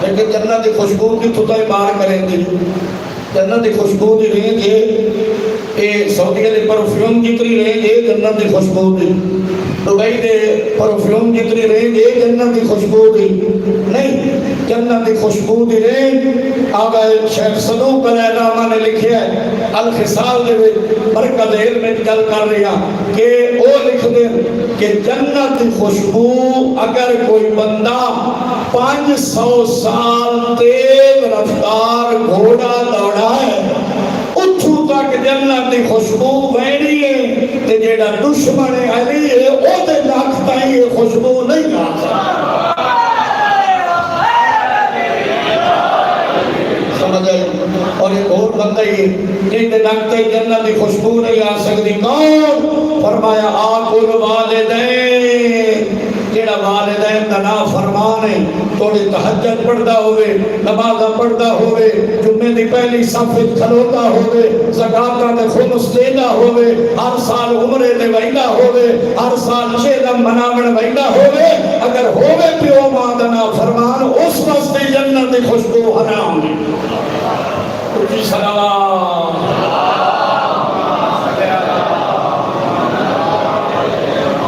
لیکن جنت کی خوشبو کی تھوڑا بار کریں گے. جنت کی خوشبو دی رہیں گے یہ سعودیہ دے پرفیوم جتنی رہیں گے جنت کی خوشبو دی. دبئی دے پرفیوم جتنی رہیں گے جنت کی خوشبو دی نہیں. جنت کی خوشبو دی رہیں. آگا شیخ صدوق علیہ الرحمہ نے لکھے ہے الخصال دے مرکز علم میں گل کر رہا کہ وہ لکھ دے کہ جنت کی خوشبو اگر کوئی بندہ 500 سال تیز رفتار گھوڑا دوڑا ہے اتھو تک جنت کی خوشبو وینی ہے تے جیڑا دشمن علی ہے او دے ناک تائیں یہ خوشبو نہیں آتا. سمجھ آئی؟ اور ایک اور بندہ ہی جن دے ناک تائیں جنت کی خوشبو نہیں آ سکتی. کون؟ فرمایا آقل والدین. جیڑا والدین کا نافرمان ہے تھوڑی تہجد پڑھتا ہوئے, نماز پڑھتا ہوئے, جمعے دی پہلی صف کھلوتا ہوئے, زکاتاں دے خمس دینا ہوئے, ہر سال عمرے تے ویندا ہوئے, ہر سال چہلم مناون ویندا ہوئے, اگر ہوئے پیو ماں دا نافرمان اس واسطے جنت دی خوشبو حرام ہے. اچھی سلام.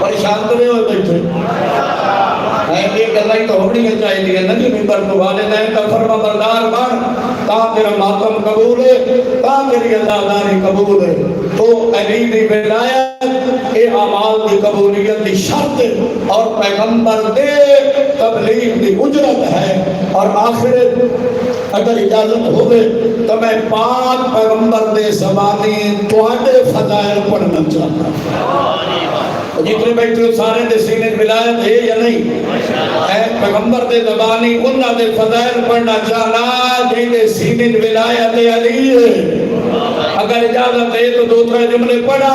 پریشان کرے ہوئے بیٹھے ایک گلاں تو ہونی چاہیے نبی ممبر تو والدین کا فرما بردار بن تا تیرا ماتم قبول ہے تا تیری عزاداری قبول ہے تو علی دی ولایت اے اعمال دی قبولیت دی شرط اور پیغمبر دے تبلیغ دی اجرت ہے اور آخرت اگر اجازت ہوئے تو میں پاک پیغمبر دے زبانی تواڈے فضائل پڑھنا چاہتا ہوں جتنے بیٹھے سارے دے سینے ولایت ہے یا نہیں ہے پیغمبر دے زبانی انہاں دے فضائل پڑھنا چاہنا جن دے سینے ولایت علی ہے اگر اجازت ہے تو دوسرے جملے پڑھا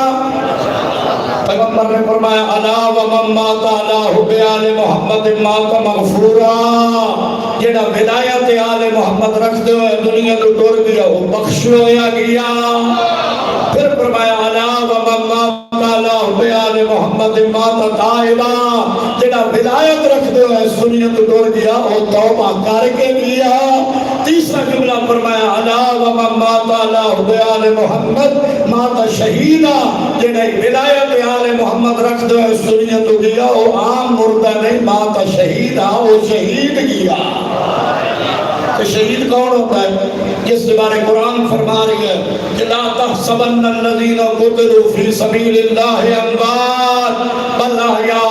پیغمبر نے فرمایا الا و من مات علی حب آل محمد مات مغفورا جڑا ولایت آل محمد رکھتے ہوئے دنیا تو ٹر گیا وہ بخش ہویا گیا پھر فرمایا الا و من مات علی حب آل محمد مات تائبا جڑا ولایت رکھتے ہوئے دنیا تو ٹر گیا وہ توبہ کر کے گیا تیسرا جملہ فرمایا الا و من مات علی حب آل محمد مات شہیدا جڑا ولایت آل محمد رکھ دو اس دنیا تو گیا وہ عام مردہ نہیں ماتا شہید وہ شہید گیا تو شہید کون ہوتا ہے جس کے بارے قرآن فرما رہی ہے کہ لا تحسبن الذین قتلوا فی سبیل اللہ اموات بل احیاء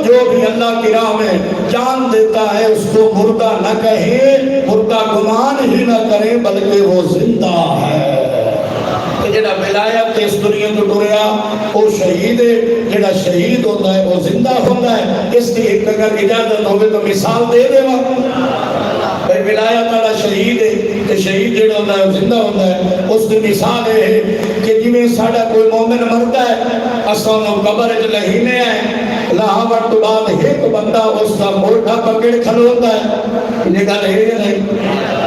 جو بھی اللہ کی راہ میں جان دیتا ہے اس کو مردہ نہ کہیں مردہ گمان ہی نہ کریں بلکہ وہ زندہ ہے جڑا ولایت اس دنیا تو ٹریا وہ شہید ہے جڑا شہید ہوتا ہے وہ زندہ ہوتا ہے اس کی ایک اگر اجازت ہوگی تو مثال دے دے بھائی ولایت والا شہید ہے کہ شہید جڑا ہوتا ہے وہ زندہ ہوتا ہے اس کی مثال ہے کہ جویں ساڈا کوئی مومن مرتا ہے اساں نو قبر وچ لہینے ہیں لاہور تو بعد ایک بندہ اس کا موٹا پکڑ کھلوتا ہے یہ گل ہے نہیں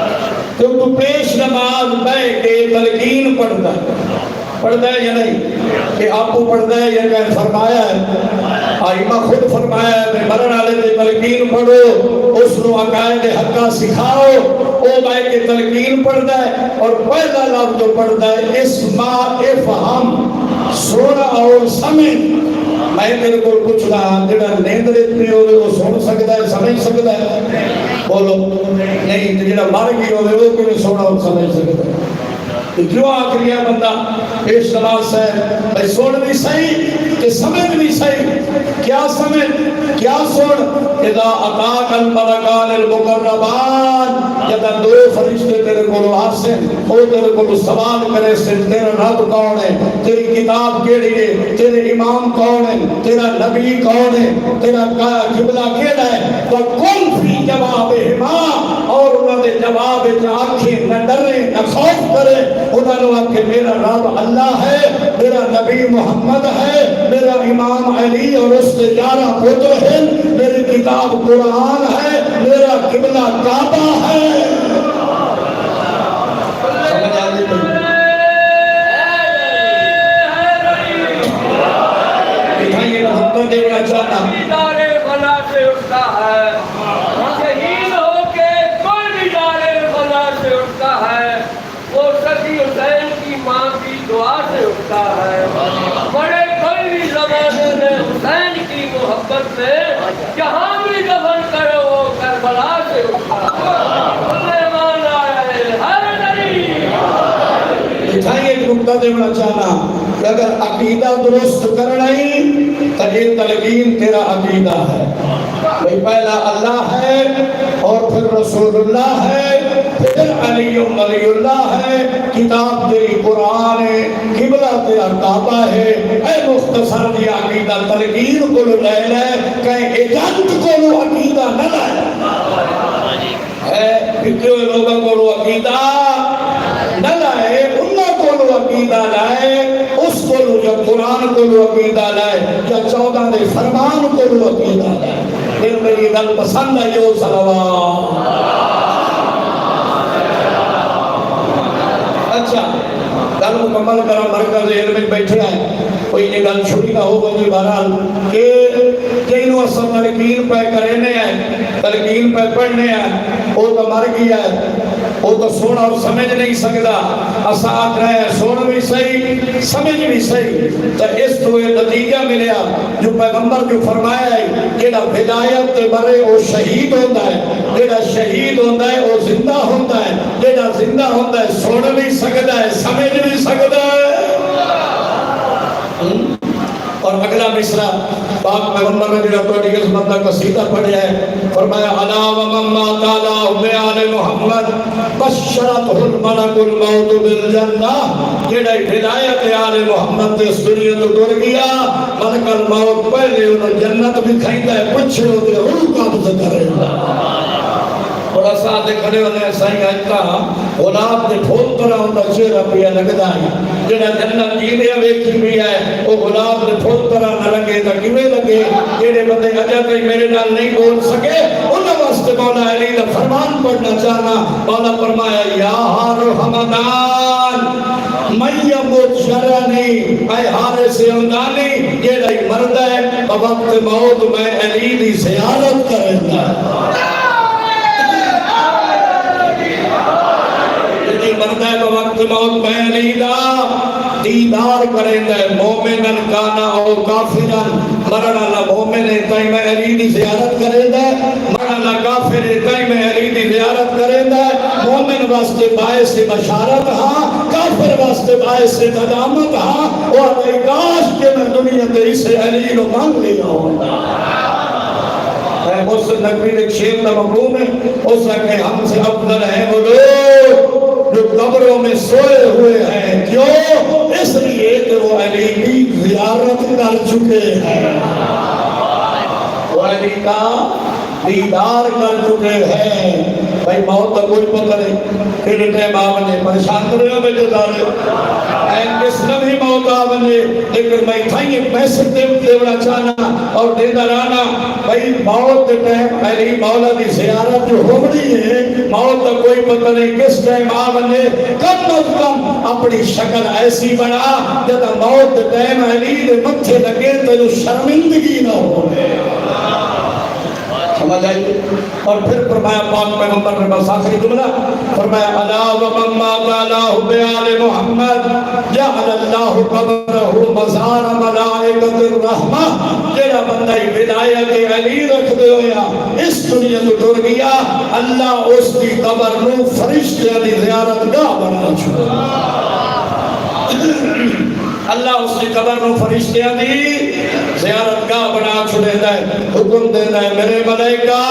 تو پیش نماز بیٹھ کے تلقین پڑھتا ہے یا نہیں کہ آپ کو پڑھتا ہے یا کہ فرمایا ہے آئمہ خود فرمایا ہے میں مرن والے دے تلقین پڑھو اس نو عقائد حقہ سکھاؤ او بیٹھ کے تلقین پڑھتا ہے اور پہلا لفظ جو پڑھتا ہے اسمع افہم سونا اور سمجھ میں تیرے کو کچھ رہا جڑا نیندر اتنی ہوئے وہ سن سکتا ہے سمجھ سکتا ہے بولو نہیں جڑا مر گئی ہوئے وہ کیوں سونا اور سمجھ سکتا ہے جو آخریہ بندہ پیش نماز ہے بھائی سن بھی صحیح کہ سمجھ بھی صحیح کیا سمجھ کیا سن اذا اتاک الملکان المقربان جب دو فرشتے تیرے کو آسن وہ تیرے کو سوال کرے سے تیرا رب کون ہے تیری کتاب کیڑی ہے تیرے امام کون ہے تیرا نبی کون ہے تیرا قبلہ کیڑا ہے تو کن فی جواب ہما اور انہوں نے جواب آنکھیں نہ ڈرے نہ خوف کرے انہوں نے کہا کہ میرا رب اللہ ہے میرا نبی محمد ہے میرا امام علی اور اس کے 11 پتر ہیں میری کتاب قرآن ہے میرا قبلہ کعبہ ہے سمجھ آگئی بھائی یہ محمد دینا چاہتا ادارے بلا سے اٹھتا ہے شہید ہو کے کوئی بھی ادارے بلا سے اٹھتا ہے وہ سکی حسین کی ماں کی دعا سے اٹھتا ہے بڑے کوئی بھی زمانے میں حسین کی محبت سے جہاں بھی دفن کرو وہ کربلا سے اٹھتا ہے سلیمان آئے ہر نبی بھائی ایک نکتہ دینا چاہنا کہ اگر عقیدہ درست کرنا ہی تو یہ تلقین تیرا عقیدہ ہے پہلا اللہ ہے اور پھر رسول اللہ ہے پھر علی ولی اللہ ہے کتاب تیری قرآن ہے قبلہ تیرا کعبہ ہے اے مختصر دی عقیدہ تلقین کو لے لے کہیں ایجنٹ کو لو عقیدہ نہ لائے پھر لوگوں کو لو عقیدہ نہ لائے انہوں کو لو عقیدہ لائے اس کو لو یا قرآن کو لو عقیدہ لائے یا 14 دے فرمان کو لو عقیدہ لائے پھر میری گل پسند ہے جو صلوات اچھا گل مکمل کرا مرکز علم میں بیٹھے ہیں کوئی یہ گل چھوڑی نہ ہو گئی بہرحال کہ جنہوں اصل تلقین پہ کرنے ہیں تلقین پہ پڑھنے ہیں وہ تو مر گیا ہے وہ تو سونا اور سمجھ نہیں سکتا، اساں رہے سن بھی صحیح سمجھ بھی صحیح، تو اس تو یہ نتیجہ ملیا جو پیغمبر جو فرمایا ہے جیڑا ولایت تے مرے وہ شہید ہوتا ہے، جیڑا شہید ہوتا ہے وہ زندہ ہوتا ہے، جیڑا زندہ ہوتا ہے سن بھی سکتا ہے سمجھ بھی سکتا ہے۔ اور اگلا مصرع پاک پیغمبر نے جڑا توڑی عظمت کا قصیدہ پڑھیا ہے، فرمایا الا ومما تعالی بیان محمد بشرت الملک الموت بالجنہ، جڑا ہدایت آل محمد اس دنیا تو ٹر گیا ملک الموت پہلے انہوں جنت بھی کھائیتا ہے پچھے ہوتے روح قبض کرے گا۔ اور ساتھ کھڑے ہونے سائیں آجتا غلاب دے پھول طرح ہوتا چہرہ پیا لگتا ہے، جنہا جنت جینے ویکھی بھی ہے وہ غلاب دے پھول طرح نہ لگے تا کیویں لگے، جیڑے بندے اجا کئی میرے نال نہیں بول سکے انہاں واسطے مولا علی دا فرمان پڑھنا چاہنا۔ مولا فرمایا یا ہار حمدان من یموت شرانی، اے حارث حمدانی جیڑا ہی مرد ہے وقت موت میں علی دی زیارت کرنا ہے، مرد ہے وقت موت میں علی دا دیدار کریں دے، مومنن کانا او کافرن، مرنا لا مومن ہے تائی میں علی دی زیارت کریں دے، مرنا لا کافر ہے تائی میں علی دی زیارت کریں دے، مومن واسطے باعث بشارت ہاں، کافر واسطے باعث ندامت ہاں، اور کاش کے میں دنیا دے اسے علی کو مانگ لیا ہوتا۔ اس نبی نے شیر کا مفہوم ہے، اس کہ ہم سے افضل ہیں وہ لوگ جو قبروں میں سوئے ہوئے ہیں، کیوں؟ اس لیے کہ وہ علی کی زیارت کر چکے ہیں، وہ علی کا دیدار کر چکے ہیں۔ بھائی موت کا کوئی پتہ نہیں کہ ٹائم آ بنے پریشان کر رہے ہو بیٹے دارے این کس نے بھی موت آ بنے، لیکن میں تھائی ایک میسج دیوڑا چاہنا اور دیدہ رانا بھائی موت ٹائم علی مولا دی زیارت جو ہو رہی ہے، موت کا کوئی پتہ نہیں کس ٹائم آ بنے، کم از کم اپنی شکل ایسی بنا جب موت ٹائم علی دے متھے لگے تو شرمندگی نہ ہو، سمجھ آئیے۔ اور پھر فرمایا پاک پیغمبر نے بس آخری جملہ فرمایا الا ومما تعالی بیان محمد جعل اللہ قبرہ مزار ملائکۃ الرحمہ، جڑا بندہ ولایت علی رکھ دے ہویا اس دنیا تو ٹر گیا، اللہ اس کی قبر نو فرشتیاں دی زیارت گاہ بنا چھوڑا، اللہ اس کی قبر نو فرشتیاں دی زیارت گاہ بنا چھوڑے ہے، حکم دینا ہے میرے ملائکہ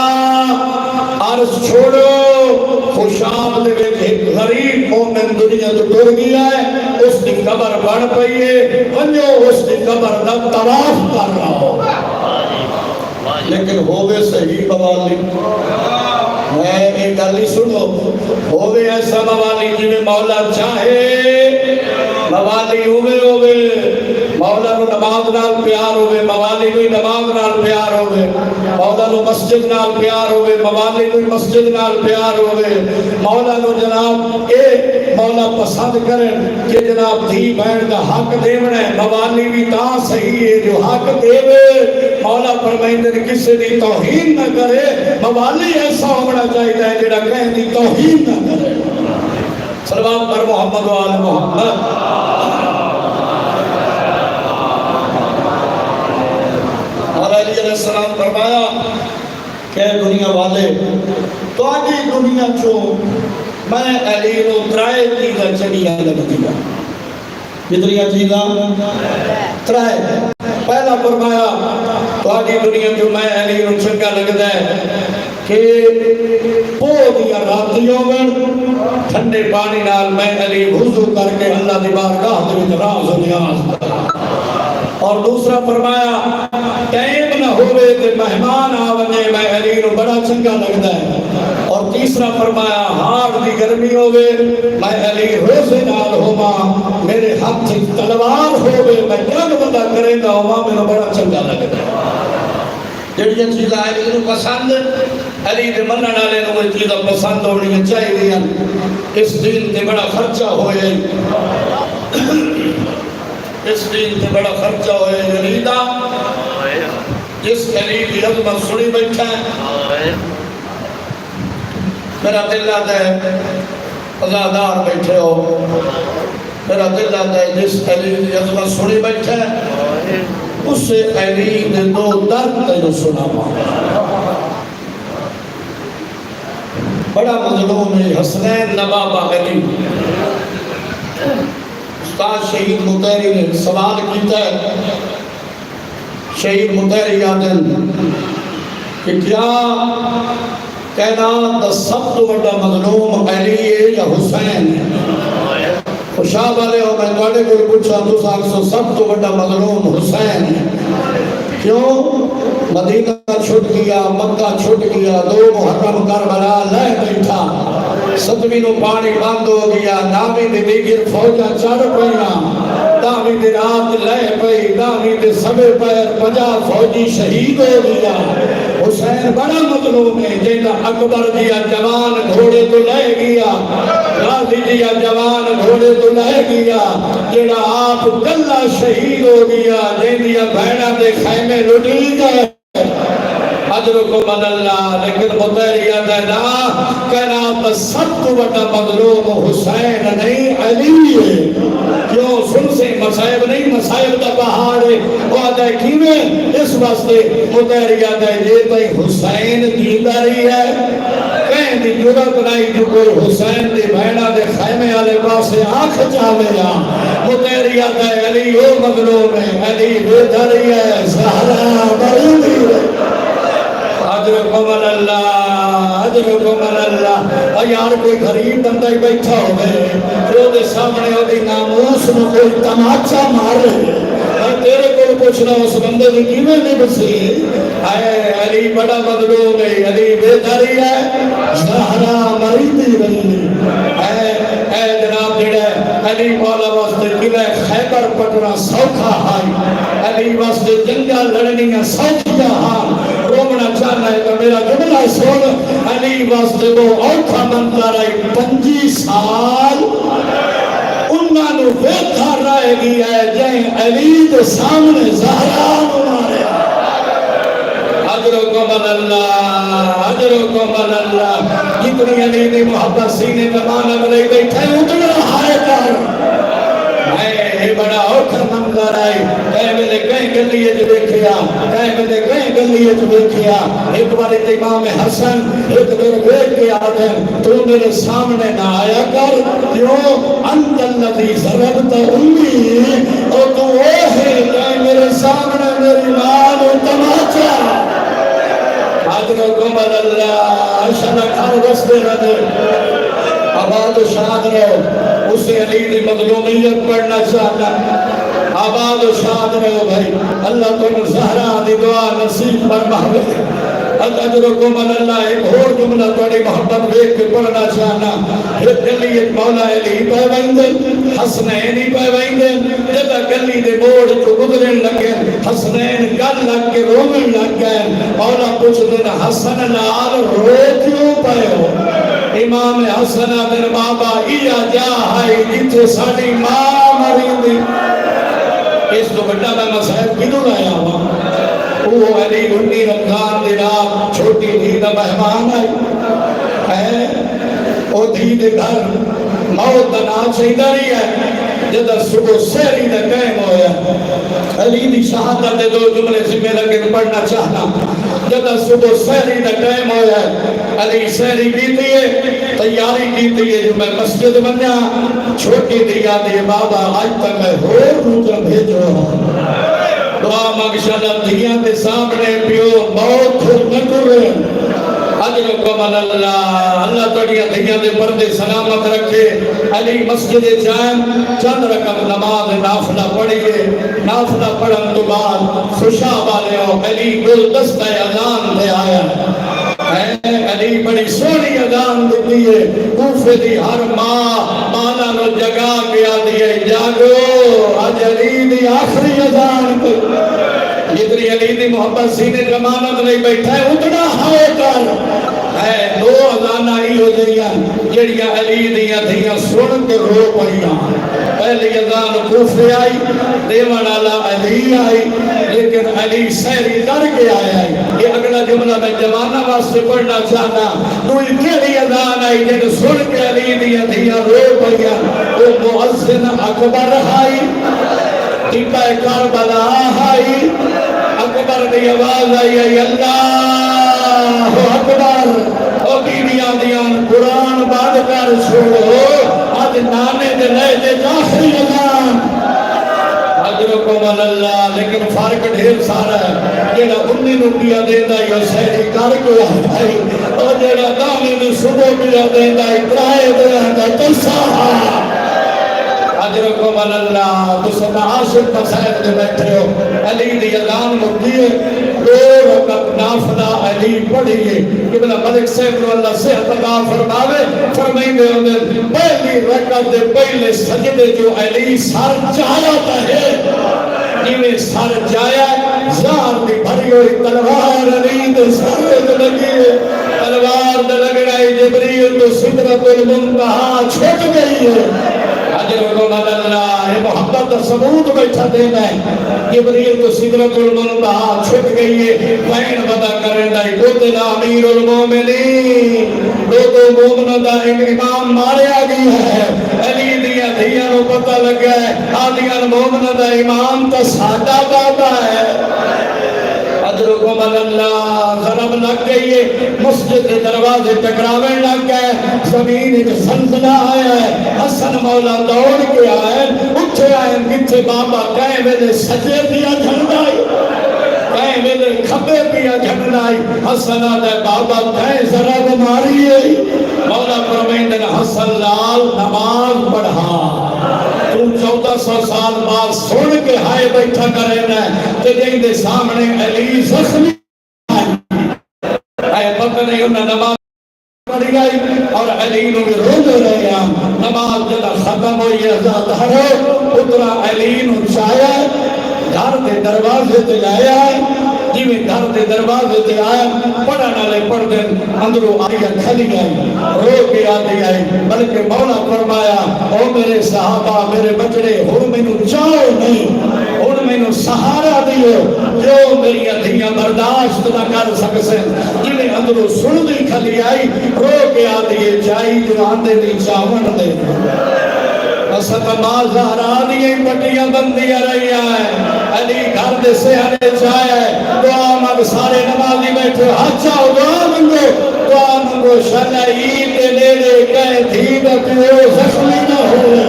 عرض چھوڑو، خوشاب دے وچ ایک غریب مومن دنیا تو ٹر گیا ہے، اس کی قبر بن پئی ہے، ونجو اس کی قبر دا طواف کر رہا ہو، لیکن ہووے صحیح موالی میں ایک گلی سنو، ہووے ایسا موالی جنہیں مولا چاہے، موالی ہوئے مولا نو نماز نال پیار ہوئے، موالی کوئی نماز نال پیار ہوئے، مولا نو مسجد نال پیار ہوئے، موالی کوئی مسجد نال پیار ہوئے، مولا نو جناب اے مولا پسند کریں کہ جناب دھی بہن کا حق دیونا ہے، موالی بھی تاں صحیح ہے جو حق دیوے، مولا فرمائندے کسی دی توہین نہ کرے، موالی ایسا ہونا چاہیے ہے جڑا کہیں دی توہین نہ کرے۔ صلوات پر محمد و آل محمد۔ علی علیہ السلام فرمایا کہ دنیا والے تو آجی دنیا چو میں علی نو ترائے چیزا چڑیا لگ دیا، کتنیا چیزا ترائے، پہلا فرمایا تو آجی دنیا چو میں علی نو چنگا لگ دے کہ پو دیا راتیوں میں ٹھنڈے پانی نال میں علی وضو کر کے اللہ دی بارگاہ دے راز و نیاز، اور دوسرا فرمایا ٹائم نہ ہوئے کہ مہمان آونے میں علی نو بڑا چنگا لگتا ہے، اور تیسرا فرمایا ہار دی گرمی ہوئے میں علی روزے نال ہوما، میرے ہاتھ تلوار ہوئے میں جنگ بدا کریں گا ہوما، میں بڑا چنگا لگتا ہے۔ جڑیاں چیزیں علی نو پسند، علی دے منن والے نو وہ چیزاں پسند ہونی چاہیے، اس دین تے بڑا خرچہ ہوئے، اس دین تے بڑا خرچہ ہوئے، یریدہ جس علی کی عظمت سنی بیٹھا ہے، میرا دل آتا ہے عزادار بیٹھے ہو، میرا دل آتا ہے جس علی کی عظمت سنی بیٹھے اس سے علی نے دو درد تجھے سنا بڑا مظلوم ہے حسنین نوابہ علی۔ استاد شہید مطہری نے سوال کیتا ہے، شہید مطہری یادن کہ کیا کائنات دا سب تو بڑا مظلوم علی ہے یا حسین ہے؟ خوشاہ والے ہو میں توڑے کو پوچھا تو سو سب تو بڑا مظلوم حسین ہے۔ کیوں؟ مدینہ چھوٹ گیا، مکہ چھوٹ گیا، 2 محرم کربلا لے بیٹھا، 7ویں نو پانی بند ہو گیا، 9ویں دی دیگر فوجاں چڑھ پئیاں، 10ویں دی رات لے پئی، 10ویں دی سبے پیر 50 فوجی شہید ہو گیا۔ حسین بڑا مظلوم ہے، جینا اکبر دیا جوان گھوڑے تو لے گیا، غازی دیا جوان گھوڑے تو لے گیا، جینا آپ کلہ شہید ہو گیا، جین دیا بہنہ دے خیمے لٹی گئے۔ اجرکم اللہ، لیکن مطہریہ دینا کہنا بس سب تو بڑا مظلوم حسین نہیں علی ہے۔ کیوں؟ سن سے مسائب نہیں، مسائب دا پہاڑ ہے، وہ آدھا ہے کیویں؟ اس واسطے مطہریہ دے یہ بھئی حسین دیندہ رہی ہے، کہیں دی جرت نہیں جو کوئی حسین دی بہنہ دے خیمے والے پاسے آنکھ چاہے یا مطہریہ دے علی وہ مظلوم ہے، علی بے دھری ہے، زہرا مرضی ہے۔ اجرکم اللہ، اجرکم اللہ۔ اور یار کوئی غریب بندہ ہی بیٹھا ہوئے جو دے سامنے ہو دی ناموس میں کوئی تماچا مارے اور تیرے کو پوچھنا اس بندے نے کیویں نہیں بسی؟ اے علی بڑا مظلوم ہے، علی بے دھری ہے، زہرا مریضی رہی۔ اے جناب جڑے علی مولا واسطے قلعہ خیبر پٹنا سوکھا ہے، علی واسطے جنگا لڑنیاں سوکھیا ہاں، رومنا چاہنا ہے تو میرا جملہ سن، علی واسطے وہ اوکھا منتا رہی 25 سال انہاں نو ویکھا رہے گی ہے جائیں علی دے سامنے زہرا مارے۔ اجرکم اللہ، اجرکم اللہ۔ جتنی علی دی محبت سینے زمانہ میں نہیں بیٹھے اتنا ہائے کر اے بڑا اوکھر منظر آئی، اے میں کہیں گلیے جو دیکھیا، اے میں کہیں گلیے جو دیکھیا، ایک بار امام حسن ایک دیر بیٹھ کے آدم تو میرے سامنے نہ آیا کر، کیوں؟ انت اللذی ضربت امی، اور تو وہ ہے کہ میرے سامنے میری ماں و تماچا۔ حضرکم اللہ، شرک ہر رستے رہے آباد و شاد رہو، اسے علی دی مظلومیت پڑھنا چاہتا، آباد و شاد رہو بھائی، اللہ تم زہرا دی دعا نصیب فرماوے۔ اجرکم اللہ، ایک اور جملہ توڑی محبت دیکھ کے پڑھنا چاہنا، ایک گلی ایک مولا علی پہ ویندے، حسنین ہی پہ ویندے، جب گلی دے موڑ جو گزرن لگے، حسنین گل لگ کے رومن لگ گئے، مولا پوچھ دینا حسن لال رو کیوں پہ ہو؟ امام حسن بن بابا ایا جا ہے جتھے ساڑی ماں مرین دی۔ اس تو بڑا میں مسائب کدوں لایا ہوا، وہ علی گھنی رمضان دی رات چھوٹی دھی دا مہمان آئی ہے، او دھی دے گھر موت دا نام شہیدہ رہی ہے، جدہ صبح سہری دا قائم ہویا، علی دی شہادت دے 2 جملے سے میں لگے پڑھنا چاہنا، جدہ صبح سہری دا قائم ہویا، علی سہری کیتی ہے، تیاری کیتی ہے، جو میں مسجد بنیا، چھوٹی دیا دے بابا آج تک میں ہو روزہ بھیجو ہوں، دعا مغشلہ دھیاں دے سامنے پیو موت خود نکوے۔ اجرکم اللہ، اللہ توڑیاں دھیاں دے پردے سلامت رکھے۔ علی مسجد جائیں چند رکم نماز نافلہ پڑھئے، نافلہ پڑھن تو بعد خوشا والے ہو علی گلدستہ اذان دے آیا، علی بڑی سونی اذان دیتی ہے، کوفے دی ہر ماں مانا نو جگا کیا دیئے، جاگو آج علی دی آخری اذان کو، جتنی علی دی محبت سینے زمانت نہیں بیٹھا ہے اتنا ہائے کر ہے۔ 2 اذانہ ہی ہو جائیاں جڑیاں علی دیاں دھیاں سن کے رو پڑیاں، پہلی اذان کوفے آئی، دیوان اللہ علی آئی، لیکن علی سہری در کے آیا ہے، یہ اگلا جملہ میں جوانہ واسطے پڑھنا چاہتا دوئی کیڑی اذان آئی جن سن کے علی دیا دیا رو پڑیا وہ مؤذن اکبر ہائی ٹھیکہ کربلا ہائی اکبر دی آواز آئی اللہ اکبر او بیویاں دیاں قرآن بند کر چھوڑو آج نانے دے لے دے آخری اذان اجرکم اللہ لیکن فرق ڈھیر سارا ہے جیڑا انی نو پیا دیندا یا سہری کر کے آئی اور جیڑا دامی نو صبح پیا دیندا اترائے دیندا تلسا اجرکم اللہ تسا عاشق مسائل دے بیٹھے ہو علی دی اذان مکیے دو رکعت نافلہ علی پڑھیے قبلہ ملک صاحب اللہ صحت عطا فرماوے فرمائیں گے پہلی رکعت دے پہلے سجدے جو علی سر چاہتا ہے جیویں سر جایا زار دی بھری ہوئی تلوار علی دے سر دے لگی ہے تلوار دے لگ رہی جبریل تو سدرۃ المنتہا چھوٹ گئی ہے اجرکم اللہ محبت کا ثبوت بیٹھا دینا ہے جبریل تو سدرۃ المنتہا چھٹ گئی ہے بین ودا کریں دائی دو دن امیر المومنین دو مومنوں دا امام ماریا گئی ہے علی دیا دھیاں نو پتہ لگا ہے آدیاں مومنوں دا امام تا سادہ بابا ہے اجرکم اللہ ضرب لگ گئی ہے مسجد کے دروازے ٹکراویں لگ گئے زمین ایک زلزلہ آیا ہے حسن مولا دوڑ کے آئے اٹھے آئے کتھے بابا کہیں میں سجے دیا جھنڈائی کہیں میں کھبے پیا جھنڈائی حسن آدھے بابا کہیں ضرب ماری ہے مولا فرمائیں حسن لال نماز پڑھا تو 1400 سال بعد سن کے ہائے بیٹھا کرے تے جائیں دے سامنے علی زخمی اے پتہ نہیں انہیں نماز پڑھی گئی اور علی نو بھی رو دے رہے ہیں نماز جدہ ختم ہوئی ازاد ہرو اترا علی نو چایا گھر دے دروازے تے آیا جی میں گھر دے دروازے تے آیا پڑھا نالے پڑھ دیں اندروں آیا کھلی گئی رو کے آتی آئی بلکہ مولا فرمایا او میرے صحابہ میرے بچڑے ہون میں نو چاہو نہیں ہون میں نو سہارا دیو جو میری ادھیاں برداشت نہ کر سکسے جی میں اندروں سن دی کھلی آئی رو کے آتی ہے چاہی جو آندے دی چاہون دے حسن مازہرا دیئے پٹیاں بندیاں رہی آئے علی گھر دے سے آنے چاہے دعا مانگ سارے نمازی بیٹھے ہاتھا دعا مانگو دعا مانگو شنعید لے لے کہے تھی بکیو زخمی نہ ہوئے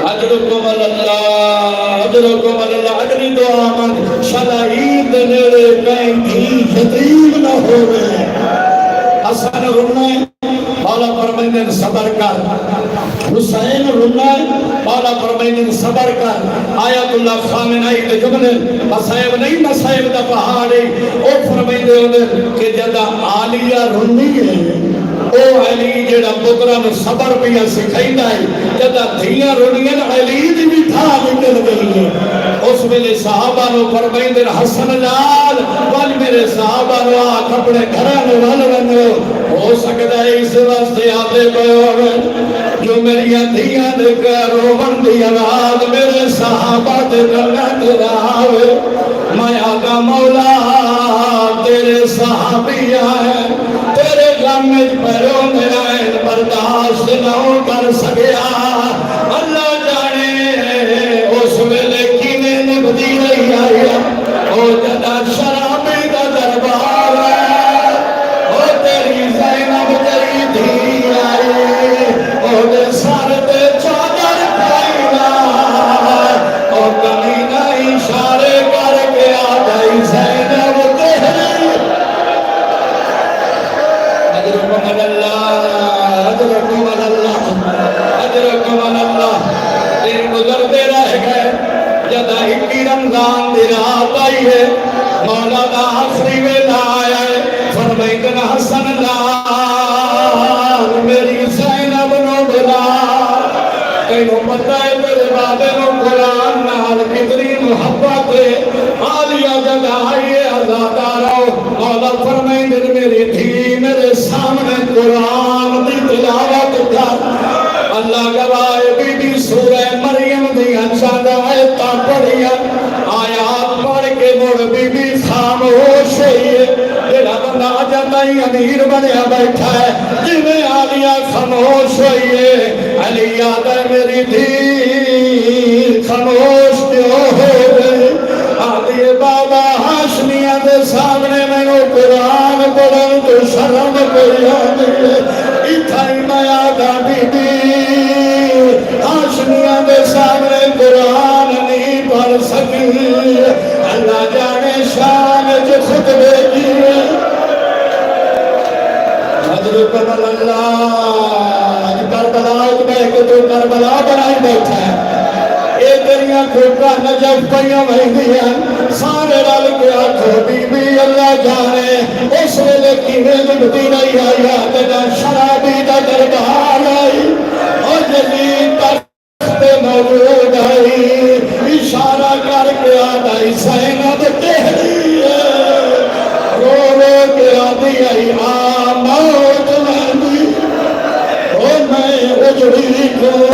اجرکم اللہ اجری دعا مانگ شنعید لے لے کہے تھی یتیم نہ ہوئے حسن رونے مولا فرمائیں صبر کر حسین رونا مولا فرمائیں صبر کر آیت اللہ خامنائی دے جملے مسائب نہیں مسائب دا پہاڑی او فرمائیں دے کہ جدہ آلیہ رونی ہے او علی جیڑا پتران صبر پیا سکھائی دائی جدہ دھیاں رونیاں علی دی بھی تھا نکل گئی ہے اس ملے صحابہ نو فرمائیں دے حسن لال وال میرے صحابہ نو آ کپڑے گھرانے والے ہو سکتا ہے اس واسطے آتے کوئے جو میری دھیاں دے کر رومن دی آواز میرے صحابہ دے کرنا تراوے میں آقا مولا تیرے صحابی آئے تیرے غمج پہلوں میرا برداشت نہ کر سکیا اللہ جانے اس ویلے کینے نبدی نہیں آئی او جدا شرابی دا دربار ہے او تیری زینب تیری دھی آئی او دے سار دے چادر پائینا او کمینہ اشارے کر کے آ گئی زینب تیری اجرکم اللہ دن گزرتے رہ گئے جدہ ہکی رمضان دی رات آئی ہے مولا دا آخری ویلا آیا ہے فرمائیں حسن لال میری زینب نو بلا کہنو پتہ ہے میرے بابے نو قرآن نال کتنی محبت ہے آلیا جگہ آئیے ازادہ رہو مولا فرمائیں میری دھی میرے سامنے قرآن دی تلاوت کر اللہ گواہ بی بی سورہ مریم دی چند آیتاں پڑھیا آیات پڑھ کے مڑ بی بی خاموش ہوئی ہے ہی امیر بنیا بیٹھا ہے جویں آلیہ خاموش ہوئی ہے علی یاد ہے میری دھی خاموش کیوں ہو گئے آدھے بابا ہاشمیہ دے سامنے میں وہ قرآن پڑھن تو شرم کوئی آدھی ہے اتھائی میں آدھا بی بی ہاشمیہ دے سامنے قرآن نہیں پڑھ سکی اللہ جانے شان جو خطبے کی حضرت اللہ کربلا بہ کے تو کربلا بنائی بیٹھا ہے اے تیریاں کھوٹا نجف پہیاں مہنگیاں سارے رل کے آنکھوں بی بی اللہ جانے اس ویلے کیویں لبتی نہیں آئی آدھا شرابی دا دربار آئی اور جدید تخت موجود آئی اشارہ کر کے آدھائی زینب تہری رو رو کے آدھی آئی موت مہنگی او میں اجڑی کو